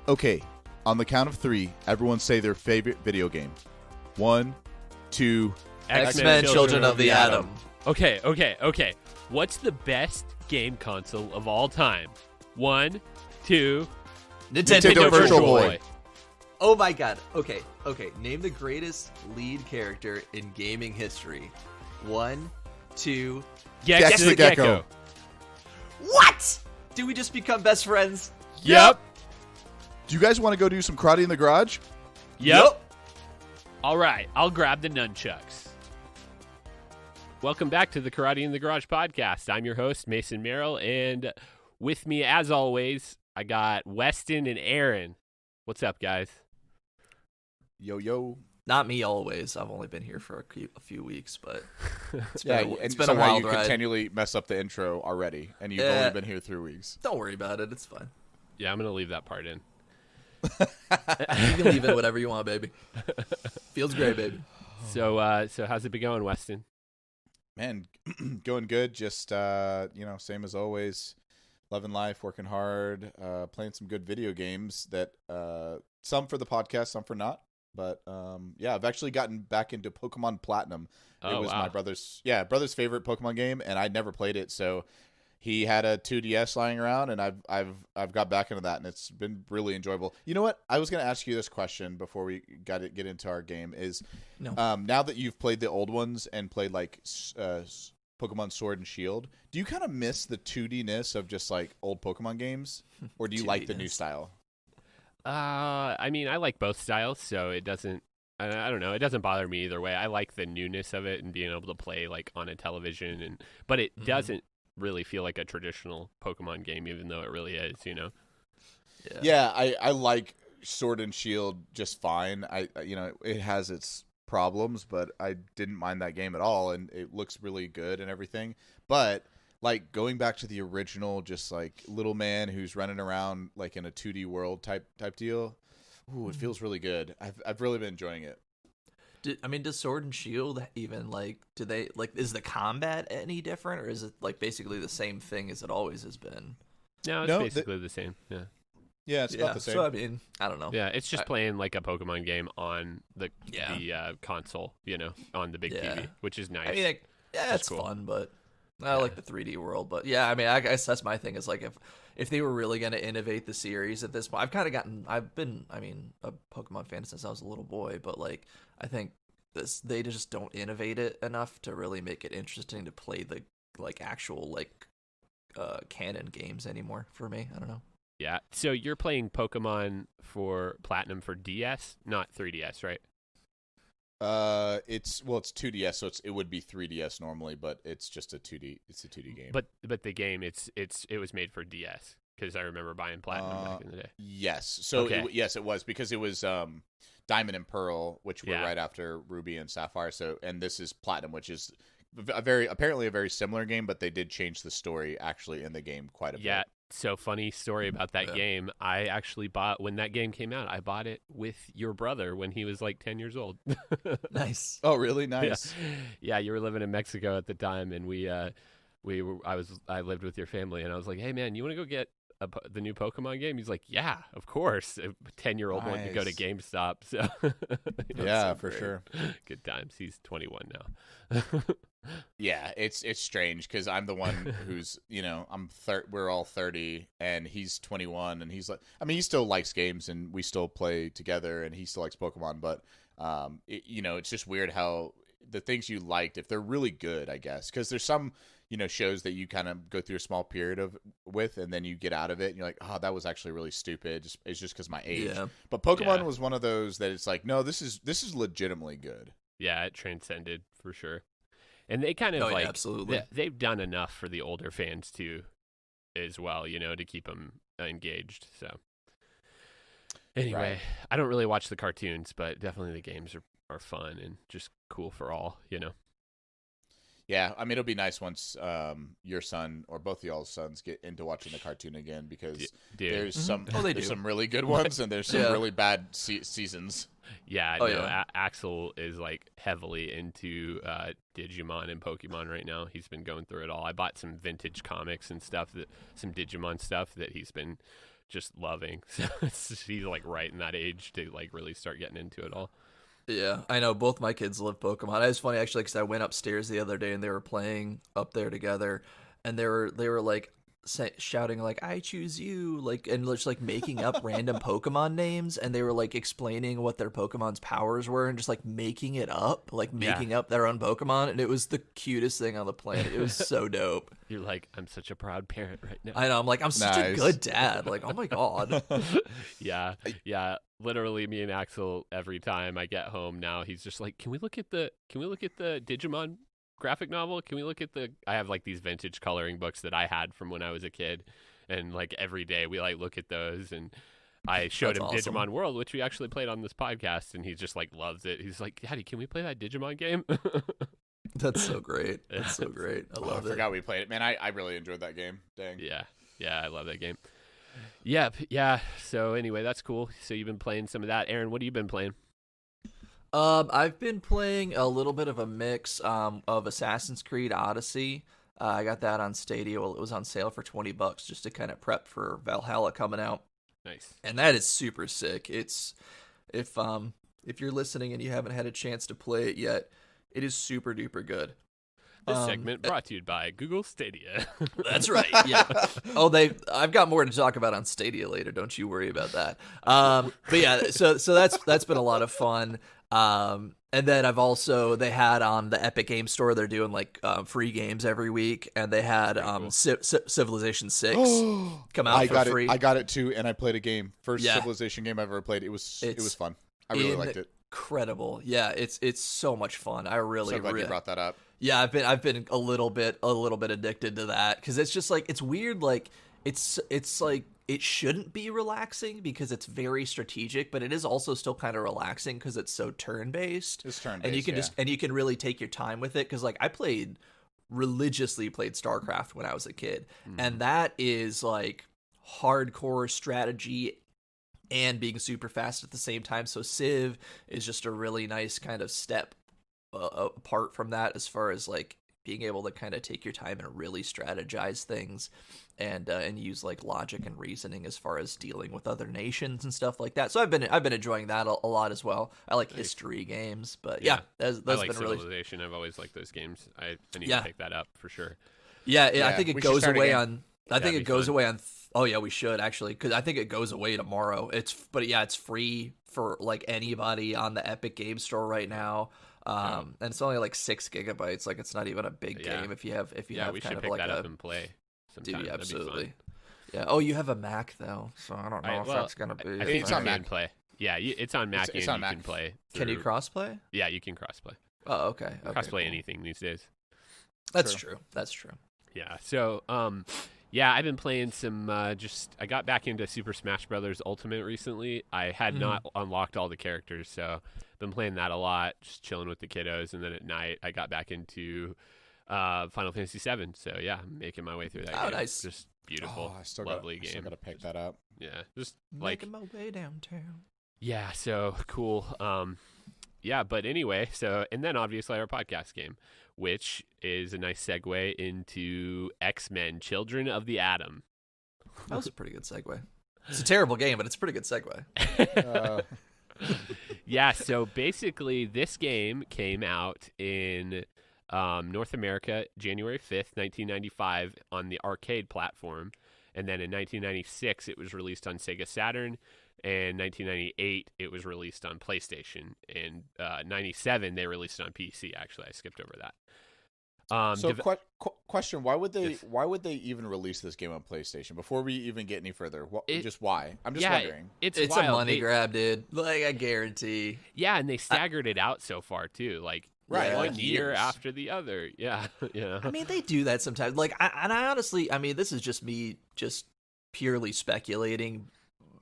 Okay, on the count of 3, everyone say their favorite video game. 1, 2. X-Men Children of the Atom. Okay. What's the best game console of all time? 1, 2. Nintendo Virtual Boy. Oh my god. Okay. Name the greatest lead character in gaming history. 1, 2. Gex the Gecko. What? Do we just become best friends? Yep. Do you guys want to go do some karate in the garage? Yep. All right, I'll grab the nunchucks. Welcome back to the Karate in the Garage podcast. I'm your host, Mason Merrill, and with me, as always, I got Weston and Aaron. What's up, guys? Yo. Not me always. I've only been here for a few weeks, but it's been a somehow wild you ride. continually mess up the intro already, and you've only been here 3 weeks. Don't worry about it. It's fine. Yeah, I'm going to leave that part in. You can leave it whatever you want, baby. Feels great, baby. So how's it been going, Weston? Man, going good. Just, same as always. Loving life, working hard, playing some good video games that some for the podcast, some for not. But, I've actually gotten back into Pokemon Platinum. It was my brother's favorite Pokemon game, and I'd never played it, so he had a 2DS lying around, and I've got back into that, and it's been really enjoyable. You know what? I was going to ask you this question before we get into our game. Now that you've played the old ones and played like Pokemon Sword and Shield, do you kind of miss the 2D-ness of just like old Pokemon games, or do you like the new style? I mean, I like both styles, so it doesn't. I don't know. It doesn't bother me either way. I like the newness of it and being able to play like on a television, but it doesn't really feel like a traditional Pokemon game, even though it really is, you know. Yeah, I like Sword and Shield just fine. It has its problems, but I didn't mind that game at all, and it looks really good and everything. But like going back to the original, just like little man who's running around like in a 2D world type deal. Ooh, it feels really good. I've really been enjoying it. Does Sword and Shield even do they is the combat any different, or is it like basically the same thing as it always has been? No, it's basically the same. Yeah. Yeah, it's about the same. So I mean, I don't know. Yeah, it's just playing like a Pokemon game on the console, on the big TV, which is nice. I mean, it's cool. fun, but I like the 3D world. But yeah, I mean, I guess that's my thing is like if they were really going to innovate the series at this point, I've been a Pokemon fan since I was a little boy, but like I think they just don't innovate it enough to really make it interesting to play the like actual canon games anymore for me. I don't know. Yeah. So you're playing Pokemon for Platinum for DS, not 3DS, right? It's 2DS, so it would be 3DS normally, but it's just a 2D. It's a 2D game. But the game it was made for DS because I remember buying Platinum back in the day. Yes. So okay. It was because it was Diamond and Pearl, which were right after Ruby and Sapphire. So and this is Platinum, which is apparently a very similar game, but they did change the story actually in the game quite a bit. Yeah. So funny story about that game. I actually when that game came out, I bought it with your brother when he was like 10 years old. Nice. Oh, really? Nice. Yeah, you were living in Mexico at the time, and I lived with your family, and I was like, hey man, you want to go get the new Pokemon game? He's like, yeah, of course. A 10-year-old wanted to go to GameStop. So yeah, for sure. Good times. He's 21 now. Yeah, it's strange because I'm the one who's, we're all 30 and he's 21 and he's like, he still likes games and we still play together and he still likes Pokemon, but it's just weird how the things you liked, if they're really good, I guess, because there's some, shows that you kind of go through a small period with and then you get out of it and you're like, oh, that was actually really stupid. It's just because my age. Yeah. But Pokemon was one of those that it's like, no, this is legitimately good. Yeah, it transcended for sure. And they kind of absolutely. They've done enough for the older fans too, as well, to keep them engaged. So anyway, I don't really watch the cartoons, but definitely the games are fun and just cool for all, Yeah, it'll be nice once your son or both of y'all's sons get into watching the cartoon again because there's some really good ones and there's some really bad seasons. Yeah, Axel is like heavily into Digimon and Pokemon right now. He's been going through it all. I bought some vintage comics and stuff, some Digimon stuff that he's been just loving. So he's like right in that age to like really start getting into it all. Yeah, I know both my kids love Pokemon. It was funny actually because I went upstairs the other day and they were playing up there together, and they were like shouting like "I choose you," like, and just like making up random Pokemon names, and they were like explaining what their Pokemon's powers were and just like making it up, like making up their own Pokemon, and it was the cutest thing on the planet. It was so dope. You're like, I'm such a proud parent right now. I know. I'm like, I'm such a good dad. Like, oh my god. Yeah. Literally, me and Axel, every time I get home now, he's just like, can we look at the Digimon graphic novel? Can we look at I have like these vintage coloring books that I had from when I was a kid, and like every day we like look at those, and I showed him awesome. Digimon World, which we actually played on this podcast, and he just like loves it. He's like, Daddy, can we play that Digimon game? That's so great. That's so great. I love it. I forgot we played it. Man, I really enjoyed that game. Dang. Yeah, I love that game. Yep, yeah. So anyway, that's cool. So you've been playing some of that. Aaron, what have you been playing? I've been playing a little bit of a mix of Assassin's Creed Odyssey. I got that on Stadia. Well, it was on sale for $20 just to kind of prep for Valhalla coming out. Nice. And that is super sick. It's if you're listening and you haven't had a chance to play it yet, it is super duper good. This segment brought to you by Google Stadia. That's right. Yeah. I've got more to talk about on Stadia later. Don't you worry about that. But yeah, so that's been a lot of fun. And then they had on the Epic Game Store, they're doing like free games every week, and they had cool. Civilization 6 come out for free. I got it too, and I played a game. First Civilization game I've ever played. It was fun. I really liked it. Incredible. Yeah, it's so much fun. I really so glad you brought that up. Yeah, I've been a little bit addicted to that because it's just like it's weird. Like it's like it shouldn't be relaxing because it's very strategic, but it is also still kind of relaxing because it's so turn based. It's turn based, and you can you can really take your time with it because like I religiously played StarCraft when I was a kid, and that is like hardcore strategy and being super fast at the same time. So Civ is just a really nice kind of step apart from that as far as like being able to kind of take your time and really strategize things and use like logic and reasoning as far as dealing with other nations and stuff like that. So I've been enjoying that a lot as well. I like history games, but that's I like been really Civilization. I've always liked those games. I need to pick that up for sure. Yeah, I think it goes away again. on. I think it goes away on. Oh yeah, we should actually because I think it goes away tomorrow. It's free for like anybody on the Epic Game Store right now. And it's only like 6 gigabytes. Like it's not even a big game if you have we kind should of pick like that up and play sometime. Dude, absolutely. That'd be Yeah. Oh, you have a Mac though, so I don't know if that's gonna be. I think it's on Mac. Mac. Play. Yeah, it's on Mac. It's and on you Mac. can play. Can you crossplay? Yeah, you can crossplay. Oh, okay. Crossplay anything these days. That's true. That's true. Yeah. So, I've been playing some. I got back into Super Smash Brothers Ultimate recently. I had not unlocked all the characters, so been playing that a lot, just chilling with the kiddos. And then at night, I got back into Final Fantasy VII. So yeah, I'm making my way through that. game. Nice. Just beautiful, I lovely game. I still gotta pick that up. Yeah, just Making my way downtown. Yeah, so cool. But anyway, and then obviously our podcast game, which is a nice segue into X-Men: Children of the Atom. That was a pretty good segue. It's a terrible game, but it's a pretty good segue. Yeah, so basically this game came out in North America January 5th, 1995 on the arcade platform. And then in 1996, it was released on Sega Saturn. And 1998, it was released on PlayStation. And 97, they released it on PC. Actually, I skipped over that. Question: Why would they even release this game on PlayStation before we even get any further? Just why? I'm just wondering. It's a money grab, dude. Like I guarantee. Yeah, and they staggered it out so far too. Like one year after the other. Yeah, I mean, they do that sometimes. Like, I honestly, I mean, this is just me, just purely speculating.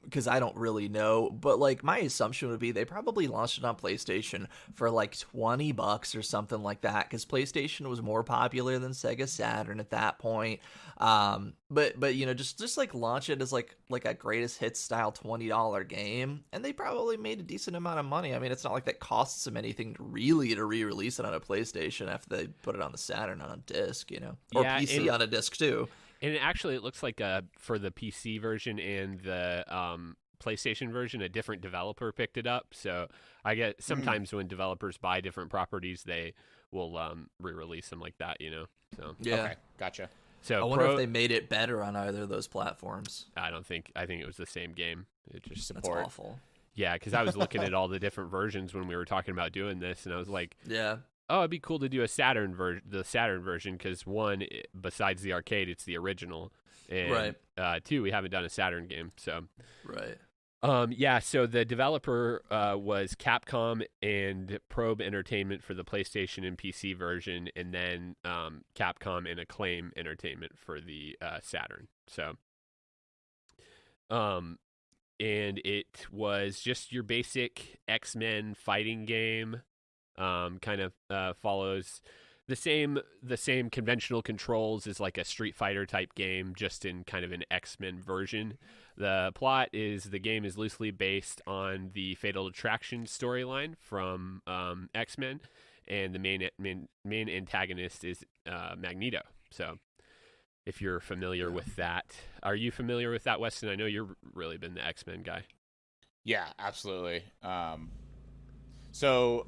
Because I don't really know, but like my assumption would be they probably launched it on PlayStation for like $20 or something like that. Because PlayStation was more popular than Sega Saturn at that point. But you know, just like launch it as like a greatest hits style $20 game, and they probably made a decent amount of money. I mean, it's not like that costs them anything to re-release it on a PlayStation after they put it on the Saturn on a disc, you know, or PC on a disc too. And it looks like for the PC version and the PlayStation version, a different developer picked it up. So I get sometimes when developers buy different properties, they will re-release them like that, So Yeah. Okay, gotcha. So I wonder if they made it better on either of those platforms. I think it was the same game. It just That's support. awful. Yeah, because I was looking at all the different versions when we were talking about doing this, and I was like, Yeah. oh, it'd be cool to do a Saturn the Saturn version, because one, besides the arcade, it's the original, and two, we haven't done a Saturn game, so Right. yeah. So the developer was Capcom and Probe Entertainment for the PlayStation and PC version, and then Capcom and Acclaim Entertainment for the Saturn. So, and it was just your basic X-Men fighting game. Kind of follows the same conventional controls as like a Street Fighter type game, just in kind of an X-Men version. The plot is the game is loosely based on the Fatal Attraction storyline from X-Men, and the main antagonist is Magneto. So, if you're familiar with that, are you familiar with that, Weston? I know you've really been the X-Men guy. Yeah, absolutely. So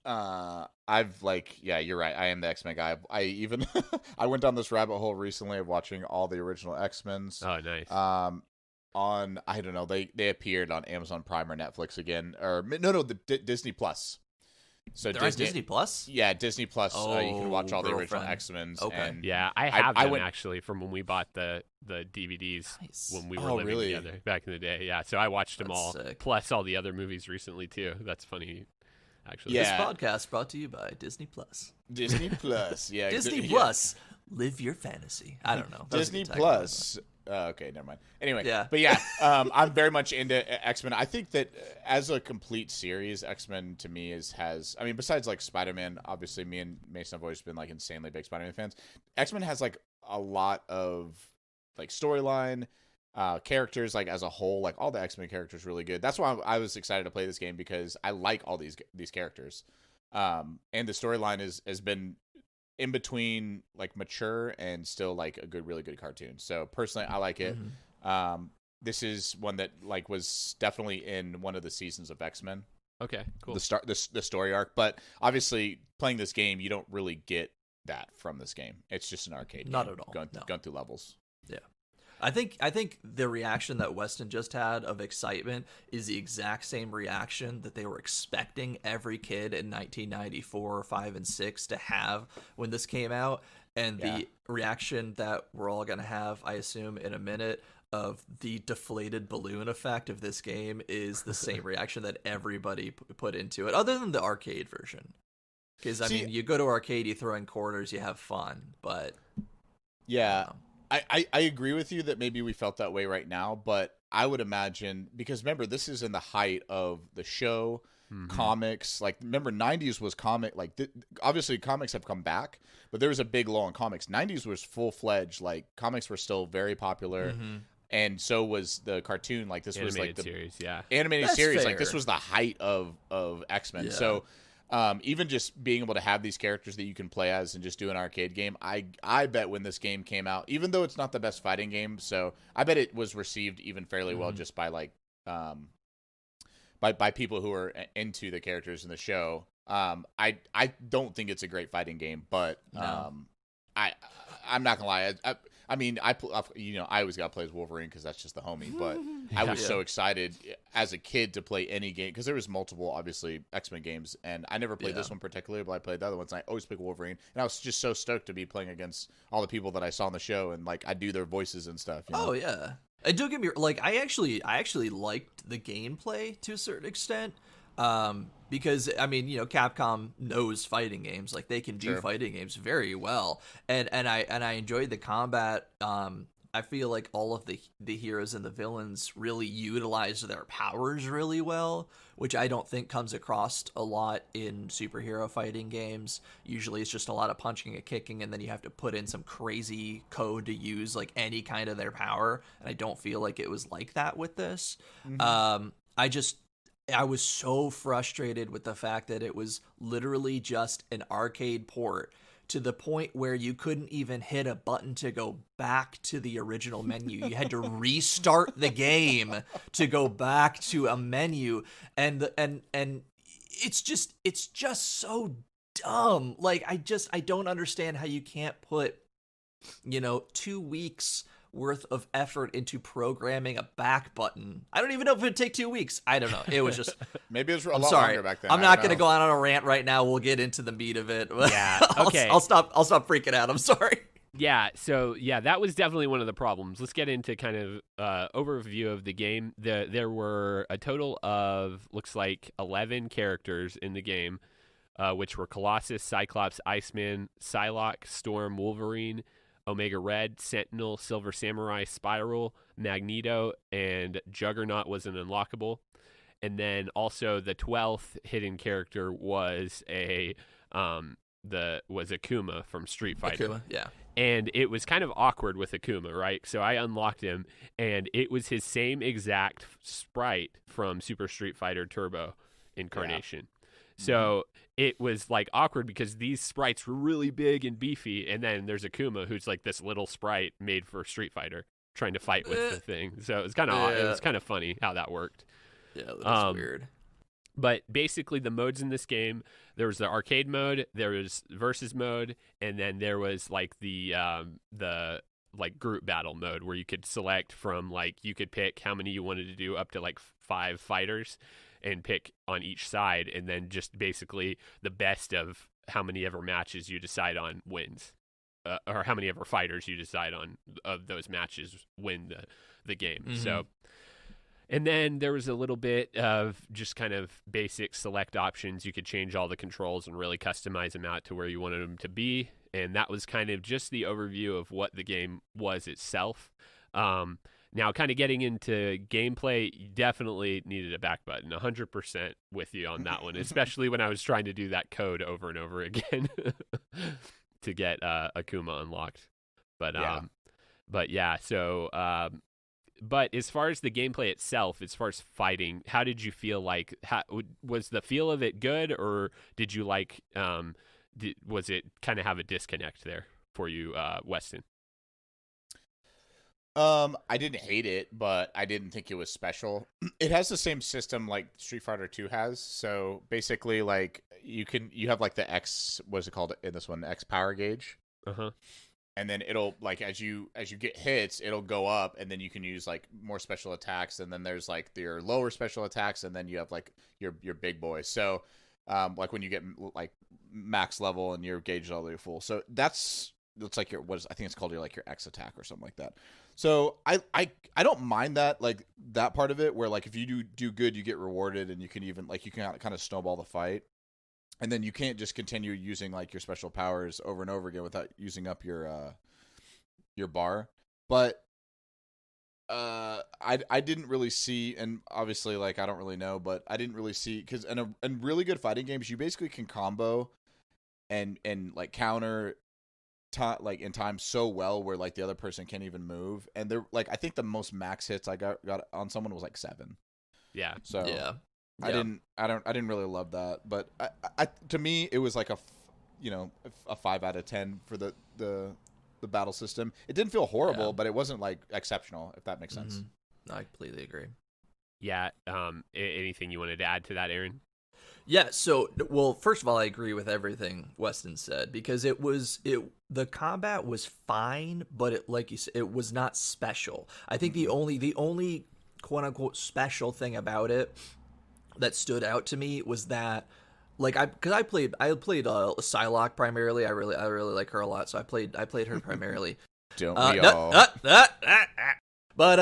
I've you're right. I am the X-Men guy. I even I went down this rabbit hole recently of watching all the original X-Men's. Oh, nice. On I don't know, they appeared on Amazon Prime or Netflix again, or no, the Disney Plus. So They're on Disney Plus? Yeah, Disney Plus. You can watch all the original girlfriend. X-Men's. Okay. And Yeah, I have them went, actually from when we bought the DVDs when we were living really? together back in the day. Yeah, so I watched them That's all, sick. plus all the other movies recently too. That's funny, actually. Yeah. This podcast brought to you by Disney Plus. Disney Plus. Yeah, Disney Plus. Live your fantasy. I don't know. That was a Disney good tagline. Plus. Okay, never mind. Anyway, Yeah. But yeah, I'm very much into X-Men. I think that as a complete series, X-Men to me has. I mean, besides like Spider-Man, obviously, me and Mason have always been like insanely big Spider-Man fans. X-Men has like a lot of like storyline, characters like as a whole. Like all the X-Men characters really good. That's why I was excited to play this game, because I like all these characters, and the storyline has been in between like mature and still like a really good cartoon. So personally, I like it. Mm-hmm. This is one that like was definitely in one of the seasons of X-Men. Okay, cool. The story arc, but obviously playing this game, you don't really get that from this game. It's just an arcade. Not game, at all. Going through levels. Yeah. I think the reaction that Weston just had of excitement is the exact same reaction that they were expecting every kid in 1994, 5, and 6 to have when this came out. And the reaction that we're all going to have, I assume, in a minute of the deflated balloon effect of this game is the same reaction that everybody put into it, other than the arcade version. Because, I mean, you go to arcade, you throw in quarters, you have fun, but... Yeah. I agree with you that maybe we felt that way right now, but I would imagine, because remember, this is in the height of the show, comics. Like, remember, 90s was comic, like, obviously comics have come back, but there was a big lull in comics. 90s was full-fledged, like, comics were still very popular, and so was the cartoon. Like, this was like the series, yeah. animated That's series. fair. Like, this was the height of X-Men. Yeah. So even just being able to have these characters that you can play as and just do an arcade game, I bet when this game came out, even though it's not the best fighting game, so I bet it was received even fairly well just by like by people who are into the characters in the show. I don't think it's a great fighting game, but I'm not gonna lie. I mean, I always got to play as Wolverine because that's just the homie. But I was so excited as a kid to play any game, because there was multiple, obviously, X-Men games, and I never played this one particularly, but I played the other ones. And I always picked Wolverine, and I was just so stoked to be playing against all the people that I saw on the show, and like I do their voices and stuff. You know? Oh yeah, and don't get me like I actually liked the gameplay to a certain extent. Because I mean, you know, Capcom knows fighting games, like they can do fighting games very well, and I enjoyed the combat. I feel like all of the heroes and the villains really utilized their powers really well, which I don't think comes across a lot in superhero fighting games. Usually it's just a lot of punching and kicking, and then you have to put in some crazy code to use like any kind of their power, and I don't feel like it was like that with this. I was so frustrated with the fact that it was literally just an arcade port to the point where you couldn't even hit a button to go back to the original menu. You had to restart the game to go back to a menu, and it's just so dumb. Like, I don't understand how you can't put 2 weeks worth of effort into programming a back button. I don't even know if it'd take 2 weeks. I don't know. It was just maybe it was a I'm lot sorry. longer back then. I'm not going to go on a rant right now. We'll get into the meat of it. Yeah. Okay. I'll stop freaking out. I'm sorry. Yeah, so that was definitely one of the problems. Let's get into kind of overview of the game. There were a total of, looks like, 11 characters in the game, which were Colossus, Cyclops, Iceman, Psylocke, Storm, Wolverine, Omega Red, Sentinel, Silver Samurai, Spiral, Magneto, and Juggernaut was an unlockable. And then also the 12th hidden character was Akuma from Street Fighter. Akuma, yeah. And it was kind of awkward with Akuma, right? So I unlocked him, and it was his same exact sprite from Super Street Fighter Turbo Incarnation. Yeah. So it was like awkward because these sprites were really big and beefy, and then there's Akuma, who's like this little sprite made for Street Fighter, trying to fight with the thing. So it was kind of funny how that worked. Yeah, that was weird. But basically, the modes in this game, there was the arcade mode, there was versus mode, and then there was like the like group battle mode where you could select from, like, you could pick how many you wanted to do, up to like 5 fighters, and pick on each side, and then just basically the best of how many ever matches you decide on wins, or how many ever fighters you decide on of those matches win the game. Mm-hmm. So. And then there was a little bit of just kind of basic select options. You could change all the controls and really customize them out to where you wanted them to be. And that was kind of just the overview of what the game was itself. Now, kind of getting into gameplay, you definitely needed a back button. 100% with you on that one, especially when I was trying to do that code over and over again to get Akuma unlocked. But yeah, so... But as far as the gameplay itself, as far as fighting, how did you feel like? Was the feel of it good, or did you like? Was it kind of have a disconnect there for you, Weston? I didn't hate it, but I didn't think it was special. It has the same system like Street Fighter 2 has. So basically, like, you have like the X, what's it called in this one? The X power gauge. Uh-huh. And then it'll, like, as you get hits, it'll go up, and then you can use like more special attacks, and then there's like your lower special attacks, and then you have like your big boys. So, like when you get like max level and your gauge is all the way full. So that's like your I think it's called your X attack or something like that. So I don't mind that, like, that part of it, where like if you do good, you get rewarded, and you can even like you can kind of snowball the fight. And then you can't just continue using like your special powers over and over again without using up your bar. But I didn't really see, and obviously, like, I don't really know, but I didn't really see, because in really good fighting games, you basically can combo and like counter like in time so well where like the other person can't even move. And they're like, I think the most max hits I got on someone was like 7. Yeah. So yeah. I didn't really love that, but I to me it was like a 5 out of 10 for the battle system. It didn't feel horrible, but it wasn't like exceptional, if that makes sense. I completely agree. Yeah. Anything you wanted to add to that, Aaron? Yeah. So, well, first of all, I agree with everything Weston said, because the combat was fine, but it, like you said, it was not special. I think the only quote unquote special thing about it that stood out to me was that, like, I played Psylocke primarily. I really like her a lot, so I played her primarily. Don't we all? But but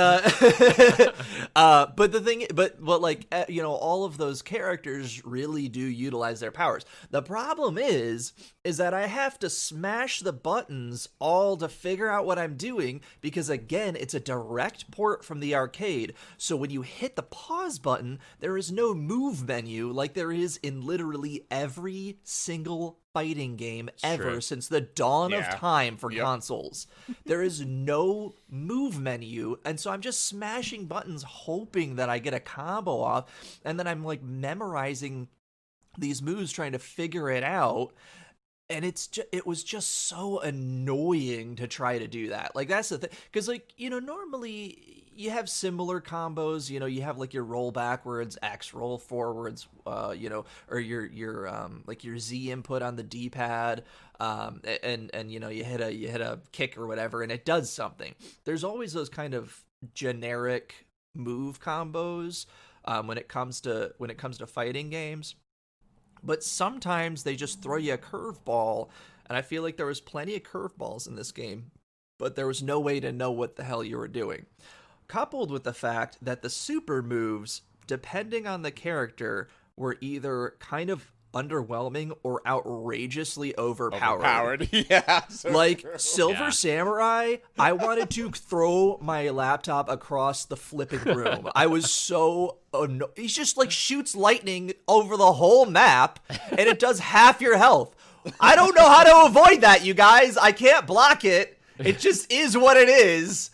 the thing, but like, all of those characters really do utilize their powers. The problem is that I have to smash the buttons all to figure out what I'm doing, because again, it's a direct port from the arcade. So when you hit the pause button, there is no move menu like there is in literally every single fighting game ever since the dawn of time for consoles. There is no move menu, and so I'm just smashing buttons hoping that I get a combo off, and then I'm like memorizing these moves trying to figure it out. and it was just so annoying to try to do that. Like, that's the thing, because, like, normally you have similar combos. You have like your roll backwards, X, roll forwards, or your like your Z input on the D-pad, and you hit a kick or whatever, and it does something. There's always those kind of generic move combos when it comes to fighting games. But sometimes they just throw you a curveball, and I feel like there was plenty of curveballs in this game, but there was no way to know what the hell you were doing. Coupled with the fact that the super moves, depending on the character, were either kind of underwhelming or outrageously overpowered. Yeah. So like true. Silver Samurai, I wanted to throw my laptop across the flipping room. I was so he's just like shoots lightning over the whole map, and it does half your health. I don't know how to avoid that, you guys. I can't block it. It just is what it is.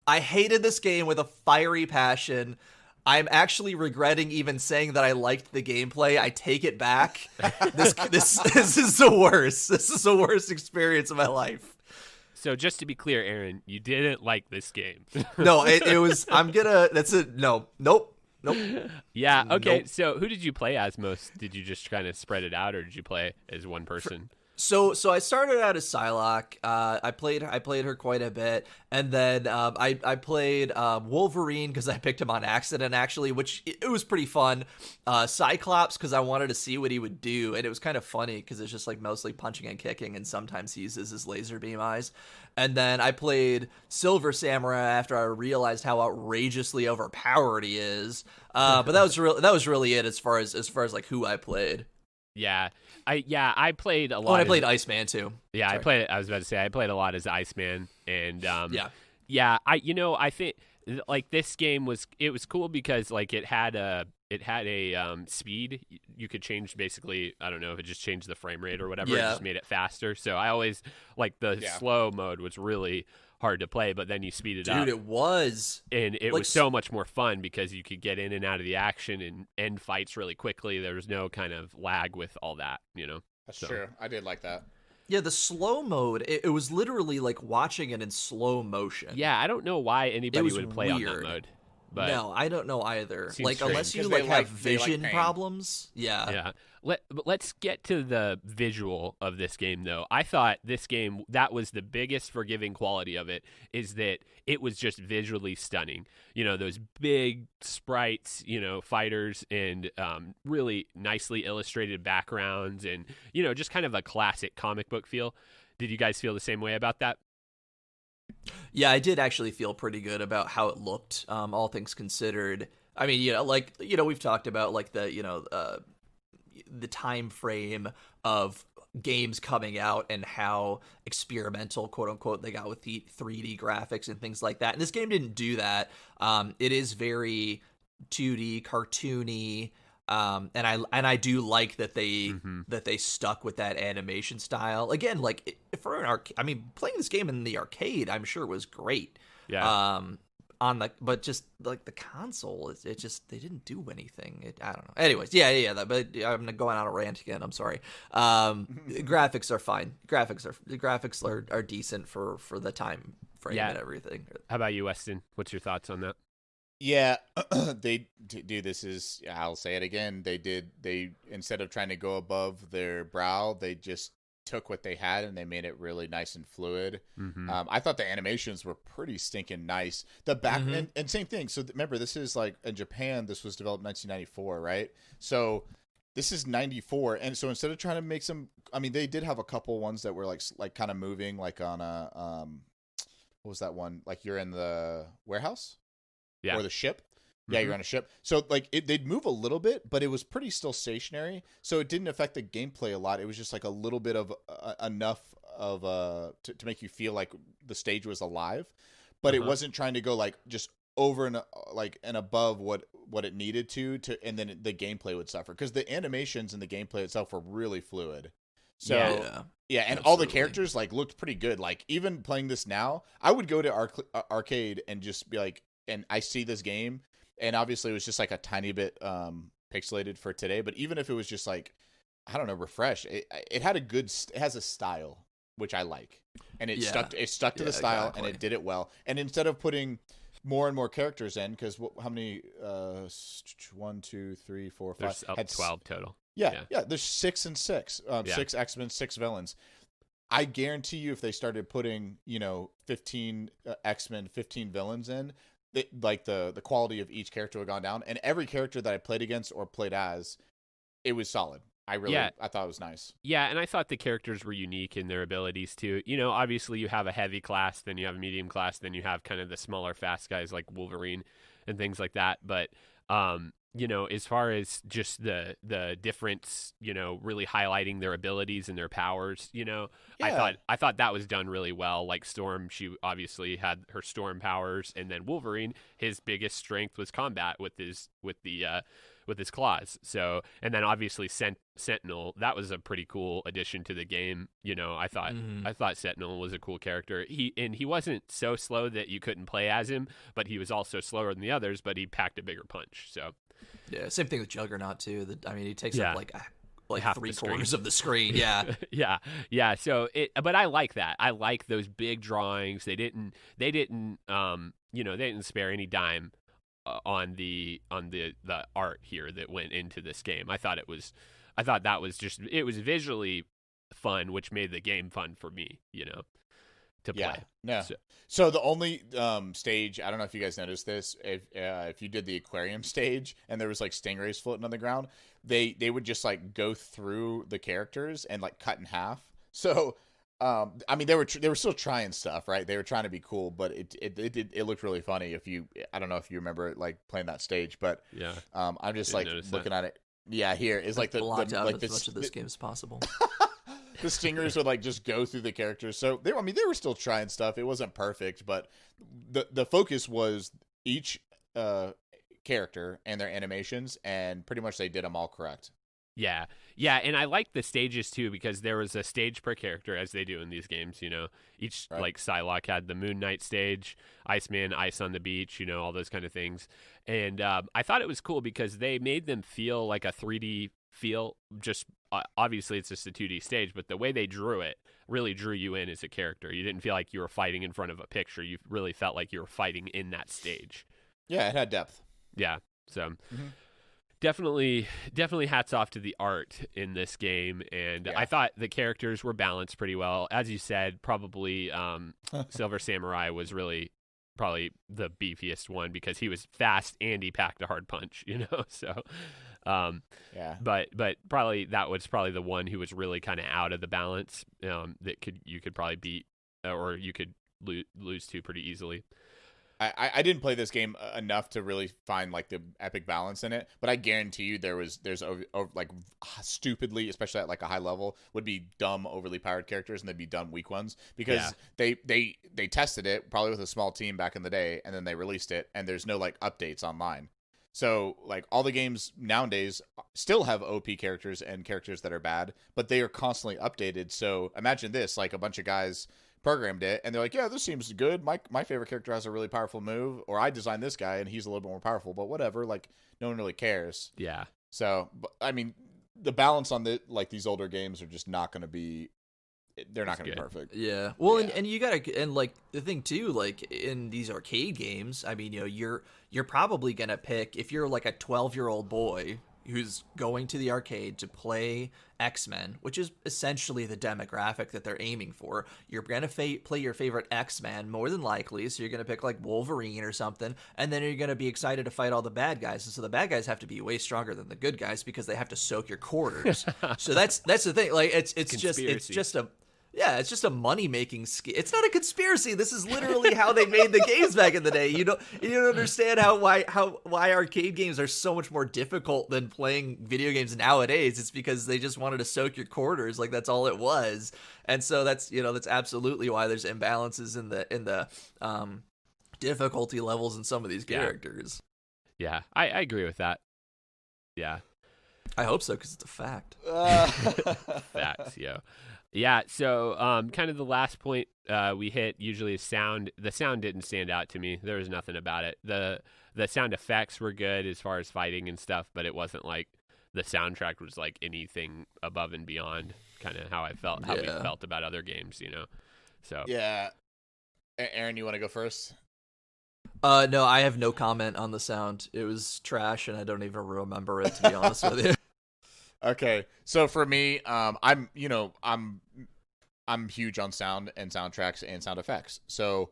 I hated this game with a fiery passion. I'm actually regretting even saying that I liked the gameplay. I take it back. This is the worst. This is the worst experience of my life. So just to be clear, Aaron, you didn't like this game. No, it was. That's it. No. Nope. Yeah. Okay. Nope. So who did you play as most? Did you just kind of spread it out, or did you play as one person? So I started out as Psylocke. I played her quite a bit, and then I played Wolverine because I picked him on accident, actually, which it was pretty fun. Cyclops because I wanted to see what he would do, and it was kind of funny because it's just like mostly punching and kicking, and sometimes he uses his laser beam eyes. And then I played Silver Samurai after I realized how outrageously overpowered he is. But that was really it as far as like who I played. Yeah, I played a lot. Oh, and I played Iceman too. Yeah, Sorry. I was about to say I played a lot as Iceman, and yeah. I think like this game was cool because like it had a speed. You could change basically. I don't know if it just changed the frame rate or whatever. Yeah. It just made it faster. So I always like the slow mode was really hard to play, but then you speed it up. Dude, it was. And it was so much more fun because you could get in and out of the action and end fights really quickly. There was no kind of lag with all that, That's true. I did like that. Yeah, the slow mode, it was literally like watching it in slow motion. Yeah, I don't know why anybody would play weird. on that mode. But no, I don't know either. Like, strange. unless you Because have they like vision pain. problems. Yeah. Yeah. But let's get to the visual of this game, though. I thought this game, that was the biggest forgiving quality of it, is that it was just visually stunning. Those big sprites, fighters, and really nicely illustrated backgrounds, and, just kind of a classic comic book feel. Did you guys feel the same way about that? Yeah, I did actually feel pretty good about how it looked, all things considered. I mean, we've talked about, like, the time frame of games coming out and how experimental, quote unquote, they got with the 3D graphics and things like that. And this game didn't do that. It is very 2D, cartoony. And I do like that they stuck with that animation style. Again, like for an playing this game in the arcade, I'm sure was great. Yeah. But just like the console, it just, they didn't do anything. I don't know. Anyways, yeah. But I'm going on a rant again. I'm sorry. Graphics are fine. Graphics are decent for the time frame and everything. How about you, Weston? What's your thoughts on that? Yeah, they do. This is, I'll say it again. They instead of trying to go above their brow, they just took what they had and they made it really nice and fluid. Mm-hmm. I thought the animations were pretty stinking nice. The back and same thing. So remember, this is like in Japan. This was developed in 1994, right? So this is 94, and so instead of trying to make some, they did have a couple ones that were like kind of moving, like on a what was that one? Like you're in the warehouse. Yeah. Or the ship. Yeah, you're on a ship. So like they'd move a little bit, but it was pretty still stationary. So it didn't affect the gameplay a lot. It was just like a little bit of enough of to make you feel like the stage was alive, but it wasn't trying to go like just over and and above what it needed to, and then the gameplay would suffer because the animations and the gameplay itself were really fluid. So yeah, and absolutely. all the characters like looked pretty good. Like even playing this now, I would go to arcade and just be like, and I see this game, and obviously it was just like a tiny bit pixelated for today, but even if it was just like I don't know, refreshed. It had it has a style which I like, and it stuck to the style, exactly. and it did it well. And instead of putting more and more characters in, because how many? 1, 2, 3, 4, 5. There's up 12 total. Yeah. There's 6 and 6. 6 X-Men, 6 villains. I guarantee you, if they started putting 15 X-Men, 15 villains in, like the quality of each character would have gone down. And every character that I played against or played as, it was solid. I thought it was nice. Yeah, and I thought the characters were unique in their abilities too. Obviously you have a heavy class, then you have a medium class, then you have kind of the smaller fast guys like Wolverine and things like that. But as far as just the difference, really highlighting their abilities and their powers, I thought that was done really well. Like Storm, she obviously had her storm powers, and then Wolverine, his biggest strength was combat with his claws. So, and then obviously Sentinel, that was a pretty cool addition to the game. I thought Sentinel was a cool character. He wasn't so slow that you couldn't play as him, but he was also slower than the others, but he packed a bigger punch. So, yeah, same thing with Juggernaut too. He takes up like half 3/4 of the screen. Yeah. yeah. So but I like that. I like those big drawings. They didn't spare any dime on the art here that went into this game. I thought that was just, it was visually fun, which made the game fun for me, to play. Yeah. So the only stage, I don't know if you guys noticed this, if you did the aquarium stage and there was like stingrays floating on the ground, they would just like go through the characters and like cut in half. So they were still trying stuff, right? They were trying to be cool, but it looked really funny. I don't know if you remember like playing that stage, but yeah, I'm just like looking at it. Yeah, here is like blocked out like as much of this game as possible. The stingers would like just go through the characters. So they were still trying stuff. It wasn't perfect, but the focus was each character and their animations, and pretty much they did them all correct. Yeah, and I liked the stages too, because there was a stage per character, as they do in these games. Each right. Like Psylocke had the Moon Knight stage, Iceman, Ice on the Beach, all those kind of things. And I thought it was cool because they made them feel like a 3D feel. Just obviously it's just a 2D stage, but the way they drew it really drew you in as a character. You didn't feel like you were fighting in front of a picture. You really felt like you were fighting in that stage. Yeah, it had depth. Yeah, so. Mm-hmm. Definitely hats off to the art in this game, and I thought the characters were balanced pretty well. As you said, probably Silver Samurai was really probably the beefiest one because he was fast and he packed a hard punch, so but probably that was probably the one who was really kind of out of the balance, that you could probably beat or you could lose to pretty easily. I didn't play this game enough to really find like the epic balance in it, but I guarantee you there's like stupidly, especially at like a high level, would be dumb overly powered characters, and they'd be dumb weak ones because they tested it probably with a small team back in the day, and then they released it, and there's no like updates online. So like all the games nowadays still have OP characters and characters that are bad, but they are constantly updated. So imagine this, like a bunch of guys programmed it and they're like, yeah, this seems good. My favorite character has a really powerful move, or I designed this guy and he's a little bit more powerful, but whatever, like no one really cares. Yeah. So, the balance on these older games are just not going to be, they're not going to be perfect. Yeah. Well, yeah. And you gotta, and like the thing too, like in these arcade games, you're probably going to pick, if you're like a 12-year-old boy who's going to the arcade to play X-Men, which is essentially the demographic that they're aiming for. You're going to play your favorite X-Men more than likely, so you're going to pick like Wolverine or something, and then you're going to be excited to fight all the bad guys. And so the bad guys have to be way stronger than the good guys because they have to soak your quarters. So that's the thing. Like it's just a money-making scheme. It's not a conspiracy. This is literally how they made the games back in the day. You don't understand why arcade games are so much more difficult than playing video games nowadays. It's because they just wanted to soak your quarters. Like that's all it was. And so that's absolutely why there's imbalances in the difficulty levels in some of these characters. Yeah, I agree with that. Yeah. I hope so, because it's a fact. Facts, yo. Yeah, so kind of the last point we hit usually is sound. The sound didn't stand out to me. There was nothing about it. The sound effects were good as far as fighting and stuff, but it wasn't like the soundtrack was like anything above and beyond kind of how we felt about other games, So Yeah. Aaron, you want to go first? No, I have no comment on the sound. It was trash, and I don't even remember it, to be honest with you. Okay, so for me, I'm huge on sound and soundtracks and sound effects. So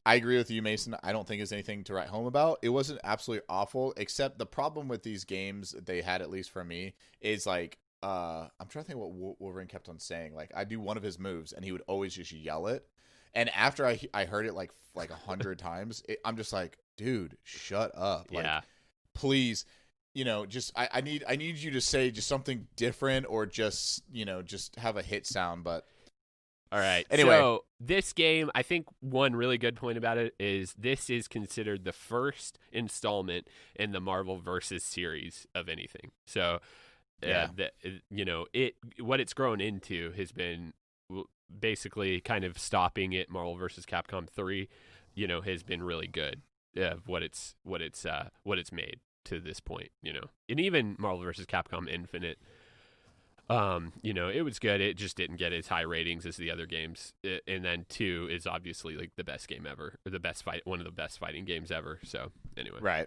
I agree with you, Mason. I don't think there's anything to write home about. It wasn't absolutely awful, except the problem with these games they had, at least for me, is like I'm trying to think what Wolverine kept on saying. Like, I do one of his moves, and he would always just yell it. And after I heard it like 100 times, I'm just like, dude, shut up. Like, please, just I need you to say just something different, or just just have a hit sound. But all right. Anyway, so this game, I think one really good point about it is this is considered the first installment in the Marvel versus series of anything. So what it's grown into has been basically kind of stopping at Marvel versus Capcom 3, has been really good. What it's made to this point, and even Marvel versus Capcom Infinite, it was good. It just didn't get as high ratings as the other games. And then 2 is obviously like the best game ever, or one of the best fighting games ever. So anyway, right.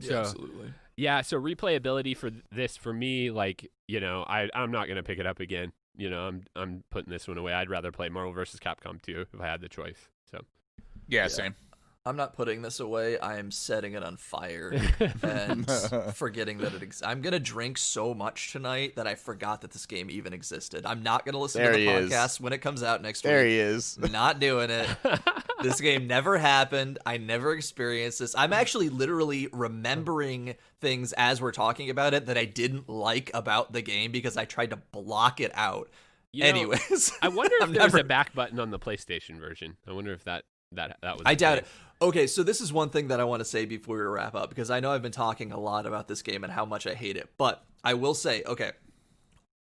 Yeah, absolutely. Yeah. So replayability for this, for me, like, I'm not going to pick it up again. I'm putting this one away. I'd rather play Marvel vs. Capcom 2 if I had the choice. So, yeah, same. I'm not putting this away. I am setting it on fire and forgetting that it exists. I'm going to drink so much tonight that I forgot that this game even existed. I'm not going to listen to the podcast when it comes out next week. There he is. Not doing it. This game never happened. I never experienced this. I'm actually literally remembering things as we're talking about it that I didn't like about the game because I tried to block it out. Anyways. I wonder if there's a back button on the PlayStation version. I wonder if that was... I doubt it. Okay, so this is one thing that I want to say before we wrap up, because I know I've been talking a lot about this game and how much I hate it, but I will say, okay,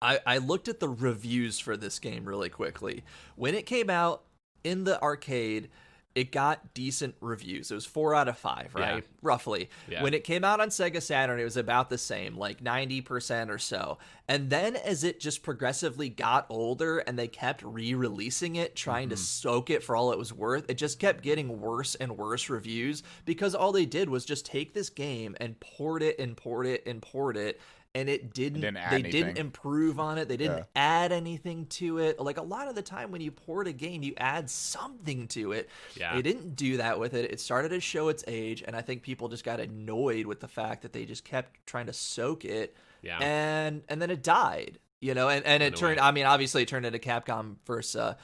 I looked at the reviews for this game really quickly. When it came out in the arcade, it got decent reviews. It was 4 out of 5, right? Yeah. Roughly. Yeah. When it came out on Sega Saturn, it was about the same, like 90% or so. And then as it just progressively got older and they kept re-releasing it, trying to soak it for all it was worth, it just kept getting worse and worse reviews, because all they did was just take this game and port it and port it and port it. And they didn't improve on it. They didn't add anything to it. Like, a lot of the time when you port a game, you add something to it. Yeah. They didn't do that with it. It started to show its age, and I think people just got annoyed with the fact that they just kept trying to soak it. Yeah. And then it died, and it turned, I mean, obviously it turned into Capcom versus